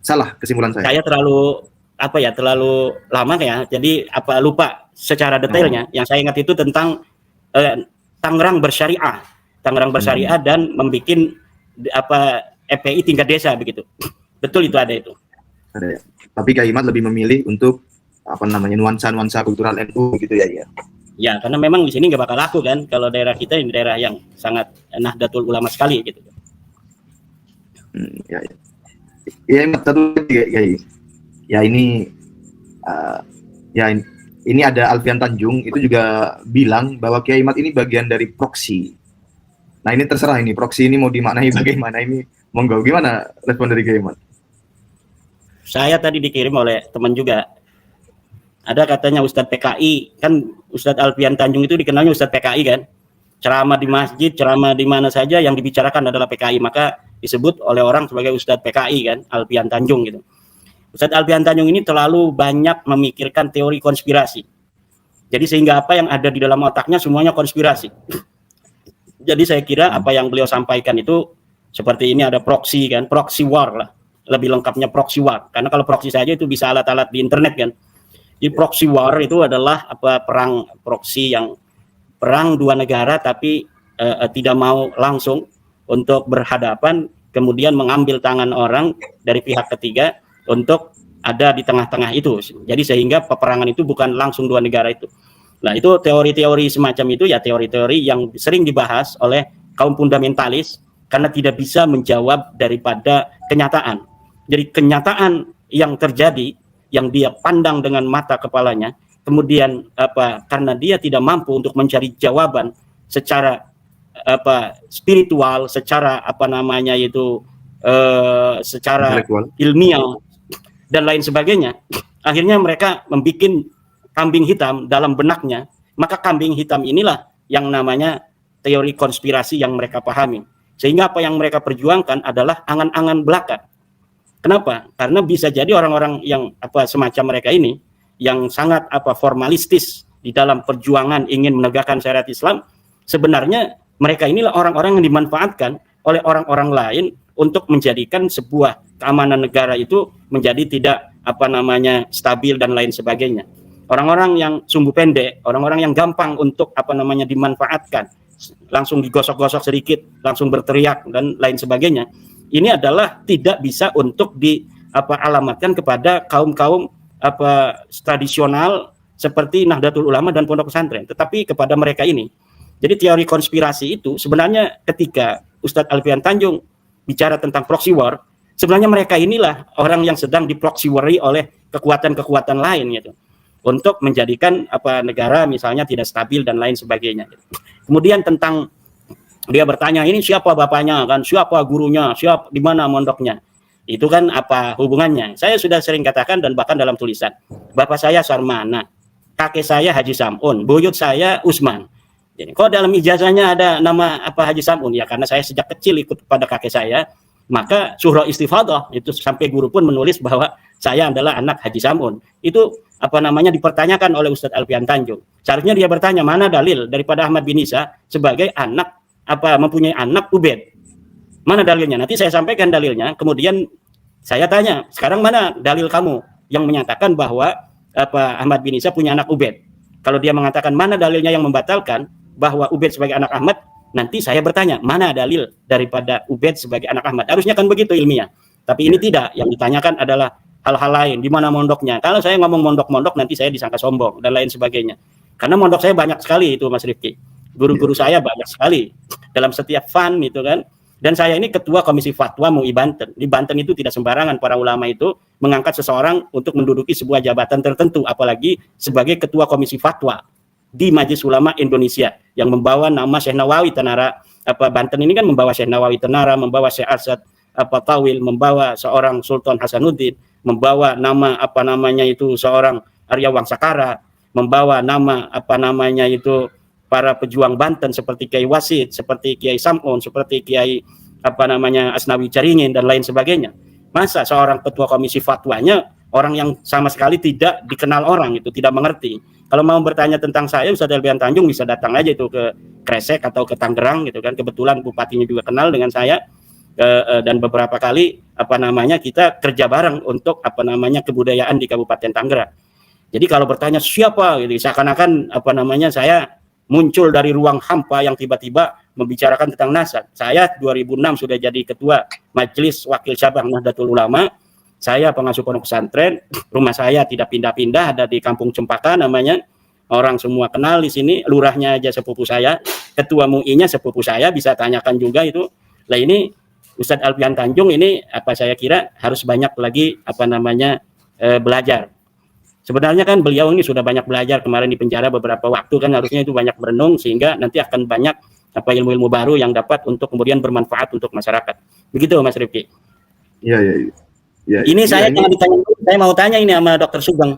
salah kesimpulan saya? Saya terlalu lama ya, jadi lupa secara detailnya. Yang saya ingat itu tentang Tangerang Bersyariah, dan membuat FPI tingkat desa begitu. Betul itu ada itu. Ada ya. Tapi Kiai Imad lebih memilih untuk nuansa-nuansa kultural NU gitu ya. Ya, karena memang di sini nggak bakal laku kan, kalau daerah kita ini daerah yang sangat Nahdlatul Ulama sekali gitu. Ya, satu ya ini ini ada Alfian Tanjung itu juga bilang bahwa Kiai Imad ini bagian dari proksi. Nah ini terserah ini proksi ini mau dimaknai bagaimana ini, monggo gimana respon dari Kiai Imad? Saya tadi dikirim oleh teman juga. Ada katanya Ustadz PKI, kan Ustadz Alfian Tanjung itu dikenalnya Ustadz PKI kan. Ceramah di masjid, ceramah di mana saja yang dibicarakan adalah PKI, maka disebut oleh orang sebagai Ustadz PKI kan, Alfian Tanjung gitu. Ustadz Alfian Tanjung ini terlalu banyak memikirkan teori konspirasi. Jadi sehingga apa yang ada di dalam otaknya semuanya konspirasi. Jadi saya kira apa yang beliau sampaikan itu seperti ini, ada proxy kan, proxy war lah. Lebih lengkapnya proxy war. Karena kalau proxy saja itu bisa alat-alat di internet kan. Di proxy war itu adalah perang proxy, yang perang dua negara tapi tidak mau langsung untuk berhadapan, kemudian mengambil tangan orang dari pihak ketiga untuk ada di tengah-tengah itu. Jadi sehingga peperangan itu bukan langsung dua negara itu. Nah, itu teori-teori semacam itu ya, teori-teori yang sering dibahas oleh kaum fundamentalis karena tidak bisa menjawab daripada kenyataan. Jadi kenyataan yang terjadi, yang dia pandang dengan mata kepalanya, kemudian karena dia tidak mampu untuk mencari jawaban secara spiritual, secara secara ilmiah dan lain sebagainya, akhirnya mereka membuat kambing hitam dalam benaknya. Maka kambing hitam inilah yang namanya teori konspirasi yang mereka pahami, sehingga apa yang mereka perjuangkan adalah angan-angan belaka. Kenapa? Karena bisa jadi orang-orang yang semacam mereka ini yang sangat formalistis di dalam perjuangan ingin menegakkan syariat Islam, sebenarnya mereka inilah orang-orang yang dimanfaatkan oleh orang-orang lain untuk menjadikan sebuah keamanan negara itu menjadi tidak stabil dan lain sebagainya. Orang-orang yang sumbu pendek, orang-orang yang gampang untuk dimanfaatkan, langsung digosok-gosok sedikit, langsung berteriak dan lain sebagainya. Ini adalah tidak bisa untuk alamatkan kepada kaum-kaum tradisional seperti Nahdlatul Ulama dan pondok pesantren, tetapi kepada mereka ini. Jadi teori konspirasi itu sebenarnya ketika Ustadz Alfian Tanjung bicara tentang proxy war, sebenarnya mereka inilah orang yang sedang diproxy wari oleh kekuatan-kekuatan lain gitu, untuk menjadikan negara misalnya tidak stabil dan lain sebagainya. Kemudian tentang dia bertanya, ini siapa bapaknya kan, siapa gurunya, siapa di mana mondoknya, itu kan apa hubungannya? Saya sudah sering katakan dan bahkan dalam tulisan, bapak saya Sarmana, kakek saya Haji Samun, buyut saya Usman. Jadi kok dalam ijazahnya ada nama Haji Samun? Ya karena saya sejak kecil ikut pada kakek saya, maka surah istifadah itu sampai guru pun menulis bahwa saya adalah anak Haji Samun. Itu dipertanyakan oleh Ustadz Alfian Tanjung. Seharusnya dia bertanya, mana dalil daripada Ahmad bin Isa sebagai anak mempunyai anak Ubaid? Mana dalilnya? Nanti saya sampaikan dalilnya. Kemudian saya tanya, sekarang mana dalil kamu yang menyatakan bahwa Ahmad bin Isa punya anak Ubaid? Kalau dia mengatakan mana dalilnya yang membatalkan bahwa Ubaid sebagai anak Ahmad, nanti saya bertanya, mana dalil daripada Ubaid sebagai anak Ahmad? Harusnya kan begitu ilmiah. Tapi ini tidak. Yang ditanyakan adalah hal-hal lain, di mana mondoknya. Kalau saya ngomong mondok-mondok, nanti saya disangka sombong dan lain sebagainya. Karena mondok saya banyak sekali itu, Mas Rifki. Guru-guru saya banyak sekali dalam setiap fan itu kan. Dan saya ini ketua komisi fatwa MUI Banten. Di Banten itu tidak sembarangan para ulama itu mengangkat seseorang untuk menduduki sebuah jabatan tertentu, apalagi sebagai ketua komisi fatwa di Majelis Ulama Indonesia yang membawa nama Syekh Nawawi Tenara. Banten ini kan membawa Syekh Nawawi Tenara, membawa Syekh Asad Tawil, membawa seorang Sultan Hasanuddin, membawa nama seorang Arya Wangsakara, membawa nama para pejuang Banten seperti Kiai Wasid, seperti Kiai Samun, seperti Kiai Asnawi Caringin dan lain sebagainya. Masa seorang ketua komisi fatwanya orang yang sama sekali tidak dikenal orang, itu tidak mengerti. Kalau mau bertanya tentang saya, Ustadz Alfian Tanjung bisa datang aja itu ke Kresek atau ke Tangerang gitu kan. Kebetulan bupatinya juga kenal dengan saya. Dan beberapa kali kita kerja bareng untuk kebudayaan di Kabupaten Tangerang. Jadi kalau bertanya siapa gitu, seakan-akan saya muncul dari ruang hampa yang tiba-tiba membicarakan tentang nasab. Saya 2006 sudah jadi ketua Majelis Wakil Cabang Nahdlatul Ulama. Saya pengasuh pondok pesantren. Rumah saya tidak pindah-pindah, ada di Kampung Cempaka namanya. Orang semua kenal di sini. Lurahnya aja sepupu saya, ketua MUI-nya sepupu saya, bisa tanyakan juga itu. Lah ini Ustadz Alfian Tanjung ini saya kira harus banyak lagi belajar. Sebenarnya kan beliau ini sudah banyak belajar, kemarin di penjara beberapa waktu kan, harusnya itu banyak berenung sehingga nanti akan banyak ilmu-ilmu baru yang dapat untuk kemudian bermanfaat untuk masyarakat. Begitu Mas Rifki. Iya. Ini saya jangan ditanya, saya mau tanya ini sama Dr. Sugeng.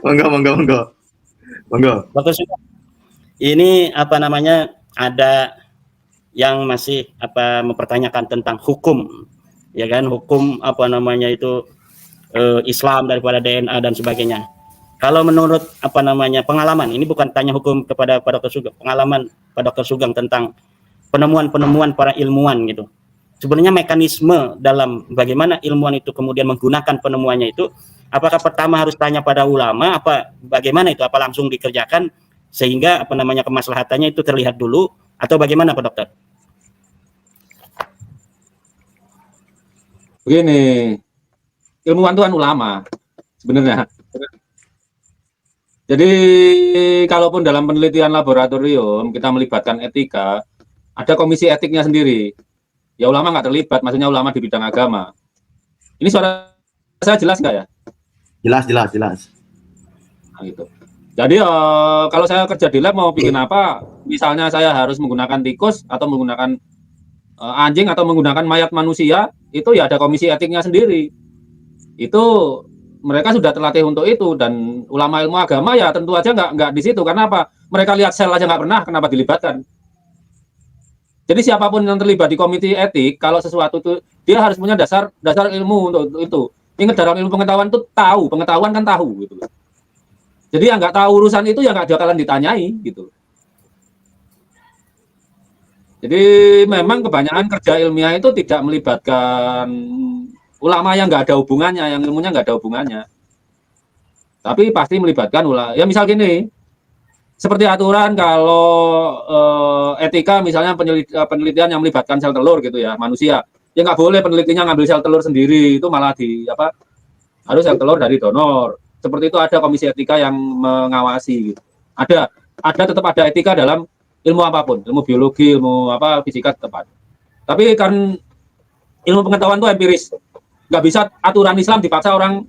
Monggo. Dr. Sugeng. Ini ada yang masih mempertanyakan tentang hukum, ya kan, hukum Islam daripada DNA dan sebagainya. Kalau menurut pengalaman, ini bukan tanya hukum kepada Pak Dr. Sugeng, pengalaman Pak Dr. Sugeng tentang penemuan-penemuan para ilmuwan gitu. Sebenarnya mekanisme dalam bagaimana ilmuwan itu kemudian menggunakan penemuannya itu, apakah pertama harus tanya pada ulama, apa bagaimana itu, apa langsung dikerjakan sehingga kemaslahatannya itu terlihat dulu, atau bagaimana Pak Dokter? Begini, ilmuwan itu kan ulama sebenarnya. Jadi kalaupun dalam penelitian laboratorium kita melibatkan etika, ada komisi etiknya sendiri. Ya ulama nggak terlibat, maksudnya ulama di bidang agama. Ini suara saya jelas nggak ya? Jelas. Nah, gitu. Jadi kalau saya kerja di lab mau bikin apa, misalnya saya harus menggunakan tikus atau menggunakan anjing atau menggunakan mayat manusia, itu ya ada komisi etiknya sendiri. Itu mereka sudah terlatih untuk itu, dan ulama ilmu agama ya tentu aja nggak di situ. Karena apa? Mereka lihat sel aja nggak pernah, kenapa dilibatkan? Jadi siapapun yang terlibat di komite etik, kalau sesuatu itu dia harus punya dasar ilmu untuk itu. Ingat, dalam ilmu pengetahuan itu tahu, pengetahuan kan tahu gitu. Jadi yang nggak tahu urusan itu ya nggak bakalan ditanyai gitu. Jadi memang kebanyakan kerja ilmiah itu tidak melibatkan ulama yang nggak ada hubungannya, yang ilmunya nggak ada hubungannya. Tapi pasti melibatkan ulama. Ya misal gini, seperti aturan kalau etika misalnya penelitian yang melibatkan sel telur gitu ya, manusia, ya nggak boleh penelitinya ngambil sel telur sendiri, itu malah harus sel telur dari donor. Seperti itu ada komisi etika yang mengawasi gitu. Ada tetap ada etika dalam ilmu apapun, ilmu biologi, ilmu fisika tetap ada. Tapi kan ilmu pengetahuan itu empiris. Nggak bisa aturan Islam dipaksa orang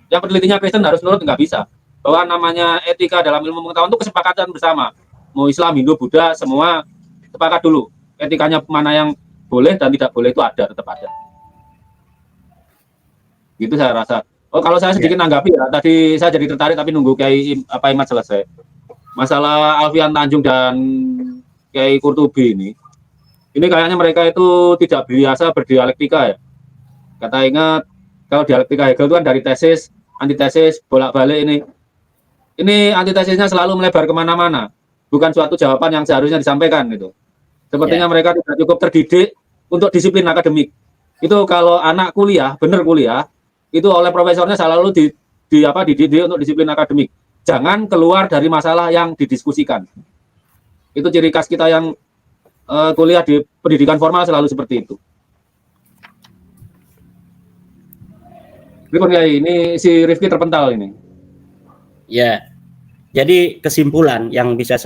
yang penelitinya Kristen harus nurut, nggak bisa. Bahwa namanya etika dalam ilmu pengetahuan itu kesepakatan bersama. Mau Islam, Hindu, Buddha, semua sepakat dulu. Etikanya mana yang boleh dan tidak boleh itu ada, tetap ada. Gitu saya rasa. Oh, kalau saya sedikit nanggapi ya, tadi saya jadi tertarik tapi nunggu Kiai Imat selesai. Masalah Alfian Tanjung dan Kiai Qurtubi ini kayaknya mereka itu tidak biasa berdialektika ya. Kata ingat, kalau dialektika Hegel itu kan dari tesis, antitesis, bolak-balik ini. Ini antitesisnya selalu melebar kemana-mana. Bukan suatu jawaban yang seharusnya disampaikan gitu. Sepertinya mereka tidak cukup terdidik untuk disiplin akademik. Itu kalau anak kuliah, bener kuliah, itu oleh profesornya selalu dididik untuk disiplin akademik. Jangan keluar dari masalah yang didiskusikan. Itu ciri khas kita yang kuliah di pendidikan formal selalu seperti itu. Ini si Rifki terpental ini. Ya, jadi kesimpulan yang bisa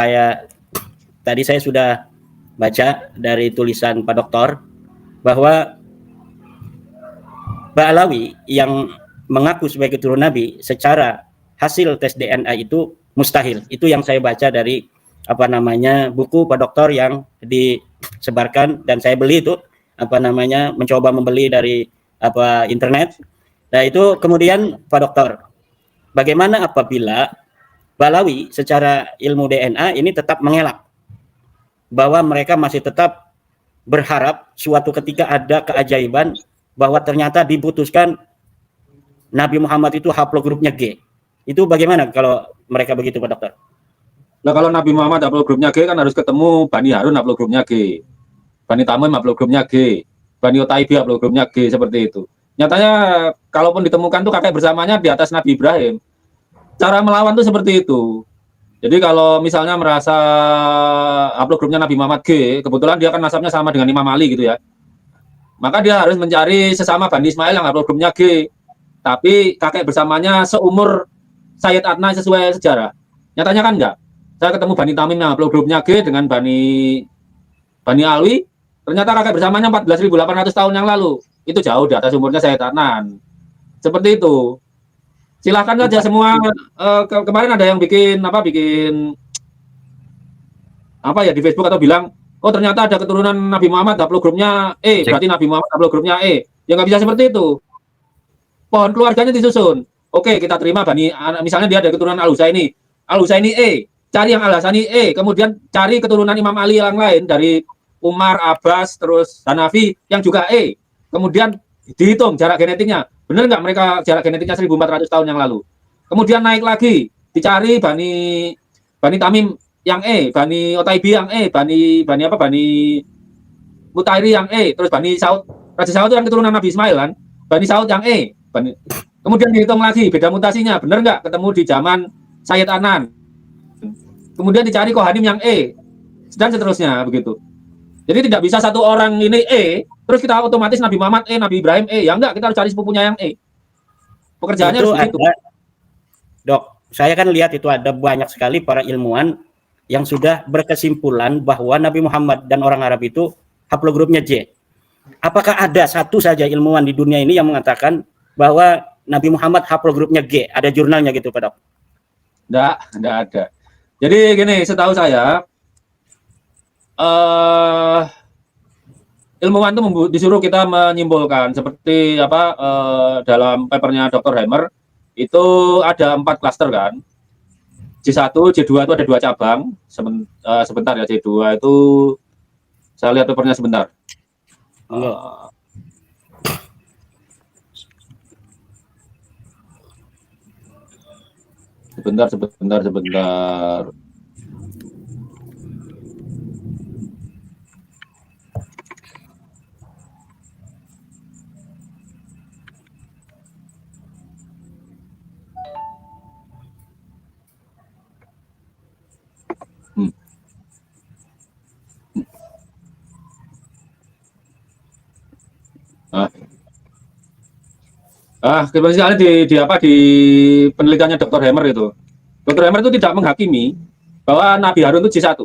tadi saya sudah baca dari tulisan Pak Doktor bahwa Ba'alawi yang mengaku sebagai keturunan Nabi secara hasil tes DNA itu mustahil. Itu yang saya baca dari buku Pak Doktor yang disebarkan dan saya beli itu mencoba membeli dari internet. Nah itu kemudian Pak Doktor, bagaimana apabila Ba'alawi secara ilmu DNA ini tetap mengelak bahwa mereka masih tetap berharap suatu ketika ada keajaiban bahwa ternyata diputuskan Nabi Muhammad itu haplogrupnya G. Itu bagaimana kalau mereka begitu Pak Dokter? Nah kalau Nabi Muhammad haplogrupnya G kan harus ketemu Bani Harun haplogrupnya G, Bani Tamim haplogrupnya G, Bani Utaibi haplogrupnya G, seperti itu. Nyatanya kalaupun ditemukan tuh kakek bersamanya di atas Nabi Ibrahim. Cara melawan tuh seperti itu. Jadi kalau misalnya merasa haplogrupnya Nabi Muhammad G, kebetulan dia kan nasabnya sama dengan Imam Ali gitu ya, maka dia harus mencari sesama Bani Ismail yang haplogrupnya G, tapi kakek bersamanya seumur Sayyid Adnan sesuai sejarah. Nyatanya kan enggak. Saya ketemu Bani Tamim yang haplogrupnya G dengan Bani Alwi, ternyata kakek bersamanya 14.800 tahun yang lalu. Itu jauh di atas umurnya Sayyid Adnan. Seperti itu. Silahkan saja semua. Kemarin ada yang bikin di Facebook atau bilang, oh ternyata ada keturunan Nabi Muhammad haplogrupnya E, berarti Nabi Muhammad haplogrupnya E. Ya nggak bisa seperti itu. Pohon keluarganya disusun. Oke, kita terima misalnya dia ada keturunan Al-Husaini E, cari yang Al-Hasani E, kemudian cari keturunan Imam Ali yang lain dari Umar, Abbas, terus Hanafi yang juga E. Kemudian dihitung jarak genetiknya. Benar nggak mereka jarak genetiknya 1.400 tahun yang lalu? Kemudian naik lagi, dicari Bani Tamim yang E, Bani Otaibi yang E, Bani Mutairi yang E, terus Bani Saud. Raja Saud itu yang keturunan Nabi Ismail kan. Bani Saud yang E. Kemudian dihitung lagi beda mutasinya, benar nggak? Ketemu di zaman Sayyid Anan. Kemudian dicari Kohanim yang E, dan seterusnya begitu. Jadi tidak bisa satu orang ini E, terus kita otomatis Nabi Muhammad E, Nabi Ibrahim E. Ya enggak, kita harus cari sepupunya yang E. Pekerjaannya itu harus begitu. Dok, saya kan lihat itu ada banyak sekali para ilmuwan yang sudah berkesimpulan bahwa Nabi Muhammad dan orang Arab itu haplogrupnya J. Apakah ada satu saja ilmuwan di dunia ini yang mengatakan bahwa Nabi Muhammad haplogrupnya G? Ada jurnalnya gitu, Pak Dok? Enggak ada. Jadi gini, setahu saya ilmuwan itu disuruh kita menyimpulkan seperti dalam papernya Dr. Hammer itu ada 4 klaster kan. J1, J2 itu ada 2 cabang. Sebentar ya, J2 itu saya lihat papernya sebentar. Sebentar. Kebetulan di penelitiannya Dr. Hammer itu. Dr. Hammer itu tidak menghakimi bahwa Nabi Harun itu J1.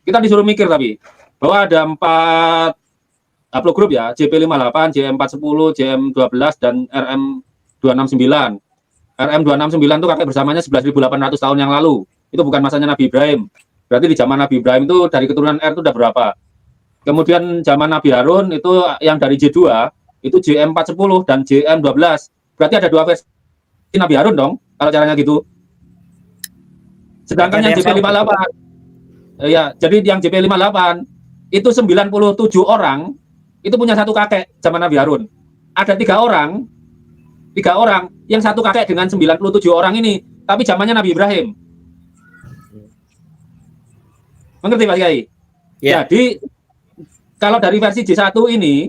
Kita disuruh mikir tapi bahwa ada 4 haplogrup ya, JP58, JM410, JM12 dan RM269. RM269 itu kakek bersamanya 11.800 tahun yang lalu. Itu bukan masanya Nabi Ibrahim. Berarti di zaman Nabi Ibrahim itu dari keturunan R itu udah berapa? Kemudian zaman Nabi Harun itu yang dari J2 itu JM410 dan JM12. Berarti ada 2 versi Nabi Harun dong, kalau caranya gitu. Sedangkan yang JP58, ya, jadi yang JP58 itu 97 orang itu punya satu kakek zaman Nabi Harun. Ada 3 orang yang satu kakek dengan 97 orang ini, tapi zamannya Nabi Ibrahim. Mengerti Pak Kiai? Ya. Jadi kalau dari versi J1 ini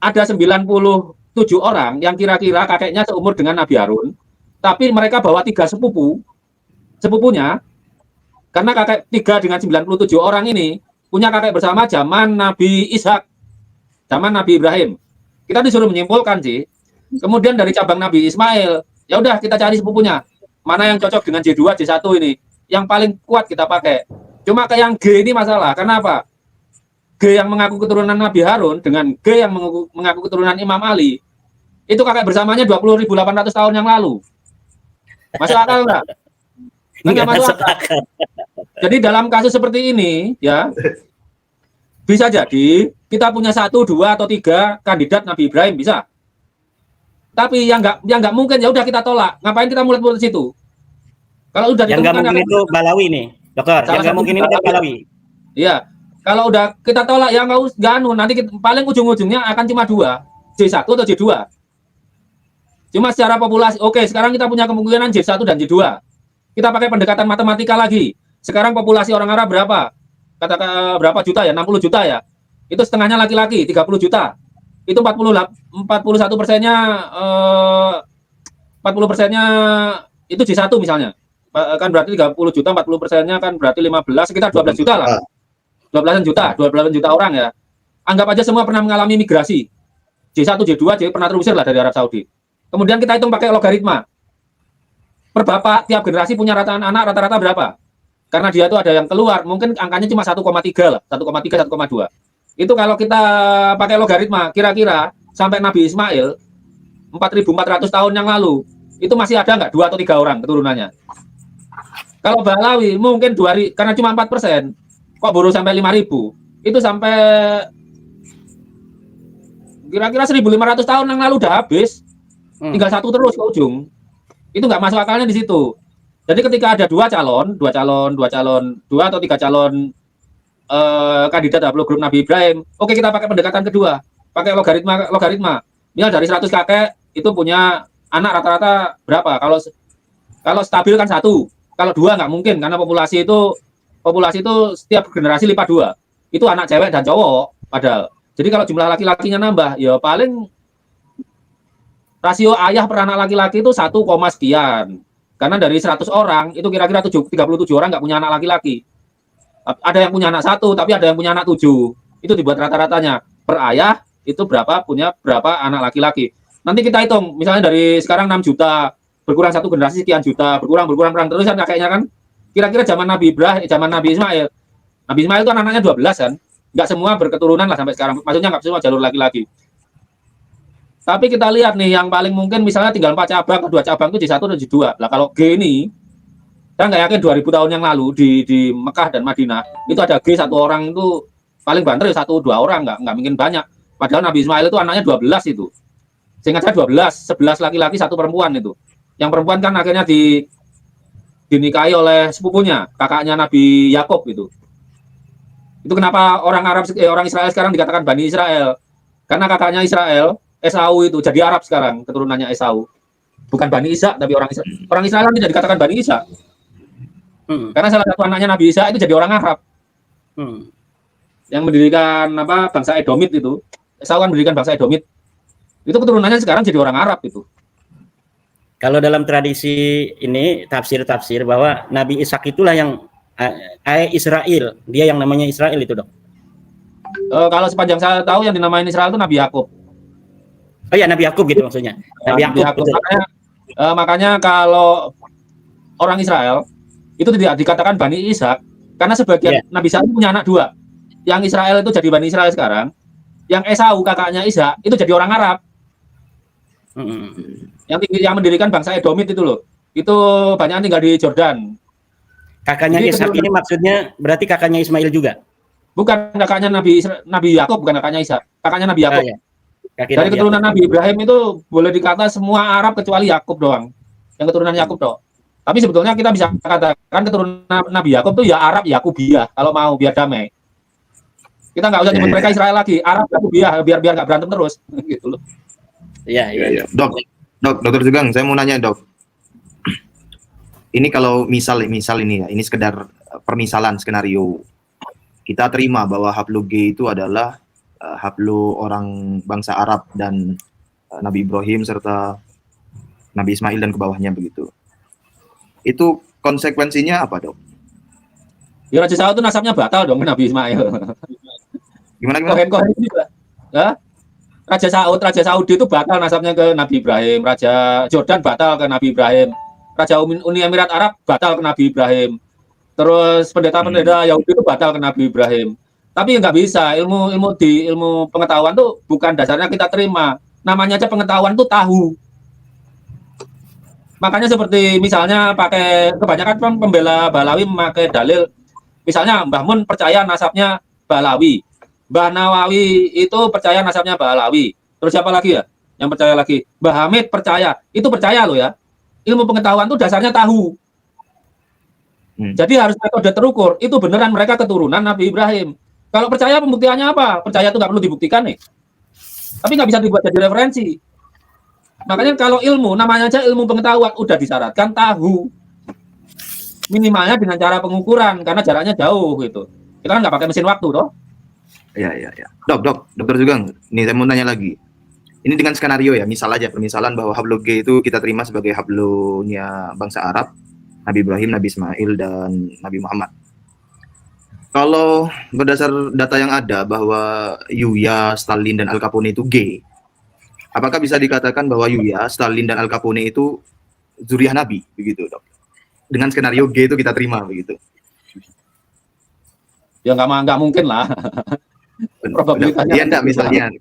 ada 97 orang yang kira-kira kakeknya seumur dengan Nabi Harun, tapi mereka bawa 3 sepupunya, karena kakek 3 dengan 97 orang ini punya kakek bersama zaman Nabi Ishak, zaman Nabi Ibrahim. Kita disuruh menyimpulkan sih. Kemudian dari cabang Nabi Ismail, ya udah kita cari sepupunya. Mana yang cocok dengan J2, J1 ini? Yang paling kuat kita pakai. Cuma kayak yang G ini masalah. Kenapa? G yang mengaku keturunan Nabi Harun dengan G yang mengaku keturunan Imam Ali, itu kakek bersamanya 20.800 tahun yang lalu. Masuk akal enggak? Enggak masuk akal. Jadi dalam kasus seperti ini, ya, bisa jadi kita punya 1, 2, atau 3 kandidat Nabi Ibrahim, bisa. Tapi yang nggak mungkin, ya udah kita tolak. Ngapain kita mulut situ? Kalau udah yang nggak mungkin itu Balawi nih, dokter. Yang nggak mungkin ini Balawi. Iya. Kalau udah kita tolak, ya nggak nanti paling ujung-ujungnya akan cuma 2, J1 atau J2. Cuma secara populasi, oke, sekarang kita punya kemungkinan J1 dan J2. Kita pakai pendekatan matematika lagi. Sekarang populasi orang Arab berapa? Katakan berapa juta ya? 60 juta ya. Itu setengahnya laki-laki, 30 juta. Itu 41%-nya 40%-nya itu J1 misalnya. Kan berarti 30 juta, 40%-nya kan berarti 15, sekitar 12 juta lah. 12 juta orang ya. Anggap aja semua pernah mengalami migrasi. J1, J2, J pernah terusir lah dari Arab Saudi. Kemudian kita hitung pakai logaritma. Per bapak tiap generasi punya rataan anak rata-rata berapa? Karena dia itu ada yang keluar, mungkin angkanya cuma 1,3 lah, 1,3, 1,2. Itu kalau kita pakai logaritma, kira-kira sampai Nabi Ismail 4.400 tahun yang lalu, itu masih ada nggak 2 atau 3 orang keturunannya? Kalau Balawi mungkin 2, karena cuma 4%, kok baru sampai 5.000? Itu sampai kira-kira 1.500 tahun yang lalu udah habis. Tinggal 1 terus ke ujung. Itu nggak masuk akalnya di situ. Jadi ketika ada 2 atau 3 calon kandidat haplogrup Nabi Ibrahim, oke, kita pakai pendekatan kedua, pakai logaritma. Misal dari 100 kakek itu punya anak rata-rata berapa? Kalau stabil kan 1, kalau 2 nggak mungkin karena populasi itu setiap generasi lipat 2. Itu anak cewek dan cowok padahal. Jadi kalau jumlah laki-lakinya nambah, ya paling rasio ayah per anak laki-laki itu 1, sekian. Karena dari 100 orang itu kira-kira 37 orang nggak punya anak laki-laki. Ada yang punya anak 1, tapi ada yang punya anak 7. Itu dibuat rata-ratanya per ayah itu punya berapa anak laki-laki. Nanti kita hitung, misalnya dari sekarang 6 juta berkurang 1 generasi sekian juta, berkurang terus kan kakeknya kan. Kira-kira zaman Nabi Ibrahim, zaman Nabi Ismail. Nabi Ismail itu anaknya 12 kan. Nggak semua berketurunan lah sampai sekarang. Maksudnya nggak semua jalur laki-laki. Tapi kita lihat nih yang paling mungkin misalnya tinggal 4 cabang, 2 cabang itu J1 dan J2. Lah kalau G ini, saya nggak yakin 2000 tahun yang lalu di Mekah dan Madinah itu ada G 1 orang itu paling banter 1-2 orang, nggak mungkin banyak. Padahal Nabi Ismail itu anaknya 12 itu. Seingat saya 11 laki-laki 1 perempuan itu. Yang perempuan kan akhirnya dinikahi oleh sepupunya, kakaknya Nabi Yakub itu. Itu kenapa orang Israel sekarang dikatakan Bani Israel? Karena kakaknya Israel, Esau itu jadi Arab sekarang, keturunannya Esau. Bukan Bani Isa, tapi orang Israel. Orang Israel kan tidak dikatakan Bani Isa. Karena salah satu anaknya Nabi Isa itu jadi orang Arab. Yang mendirikan bangsa Edomit itu. Esau kan mendirikan bangsa Edomit. Itu keturunannya sekarang jadi orang Arab itu. Kalau dalam tradisi ini tafsir bahwa Nabi Ishak itulah yang Israel, dia yang namanya Israel itu, Dok. Kalau sepanjang saya tahu yang dinamain Israel itu Nabi Yakub. Oh ya, Nabi Yakub gitu maksudnya. Nabi Yakub. Makanya kalau orang Israel itu tidak dikatakan Bani Ishak karena sebagian Nabi Ishak punya anak 2. Yang Israel itu jadi Bani Israel sekarang. Yang Esau kakaknya Ishak itu jadi orang Arab. Yang mendirikan bangsa Edomit itu loh. Itu banyak tinggal di Jordan. Kakaknya Ishak ini maksudnya berarti kakaknya Ismail juga? Bukan kakaknya Nabi Yakub, bukan kakaknya Ishak. Kakaknya Nabi Yakub. Ya. Dari keturunan Nabi Ibrahim itu boleh dikata semua Arab kecuali Yakub doang. Yang keturunan Yakub doang. Tapi sebetulnya kita bisa katakan keturunan Nabi Yakub itu ya Arab Yakubiyah kalau mau biar damai. Kita nggak usah nyebut mereka Israel lagi, Arab Yakubiyah biar nggak berantem terus gitu loh. Iya. Dokter Sugeng, saya mau nanya, Dok. Ini kalau misal ini ya, ini sekedar permisalan skenario. Kita terima bahwa Hablu G itu adalah Hablu orang bangsa Arab dan Nabi Ibrahim serta Nabi Ismail dan ke bawahnya begitu. Itu konsekuensinya apa, Dok? Ya Raja Saud itu nasabnya batal dong Nabi Ismail. Gimana? Kohen juga. Ya? Raja Saudi itu batal nasabnya ke Nabi Ibrahim. Raja Jordan batal ke Nabi Ibrahim. Raja Uni Emirat Arab batal ke Nabi Ibrahim. Terus pendeta-pendeta Yahudi itu batal ke Nabi Ibrahim. Tapi nggak bisa, ilmu pengetahuan tuh bukan dasarnya kita terima. Namanya aja pengetahuan tuh tahu. Makanya seperti misalnya kebanyakan pembela Balawi memakai dalil, misalnya Mbah Mun percaya nasabnya Balawi, Mbah Nawawi itu percaya nasabnya Balawi. Terus siapa lagi ya yang percaya lagi? Mbah Hamid percaya, itu percaya loh ya. Ilmu pengetahuan tuh dasarnya tahu. Jadi harus metode terukur. Itu beneran mereka keturunan Nabi Ibrahim. Kalau percaya pembuktiannya apa? Percaya itu nggak perlu dibuktikan nih. Tapi nggak bisa dibuat jadi referensi. Makanya kalau ilmu, namanya aja ilmu pengetahuan, udah disyaratkan tahu. Minimalnya dengan cara pengukuran, karena jaraknya jauh gitu. Kita kan nggak pakai mesin waktu, toh. Iya. Dokter Sugeng, nih saya mau nanya lagi. Ini dengan skenario ya, permisalan bahwa Hablu G itu kita terima sebagai hablunya bangsa Arab, Nabi Ibrahim, Nabi Ismail, dan Nabi Muhammad. Kalau berdasar data yang ada bahwa Yuya, Stalin, dan Al Capone itu G, apakah bisa dikatakan bahwa Yuya, Stalin, dan Al Capone itu zuriyah Nabi, begitu, Dok? Dengan skenario G itu kita terima, begitu? Ya nggak mungkin lah. Probabilitasnya. Iya enggak, misalnya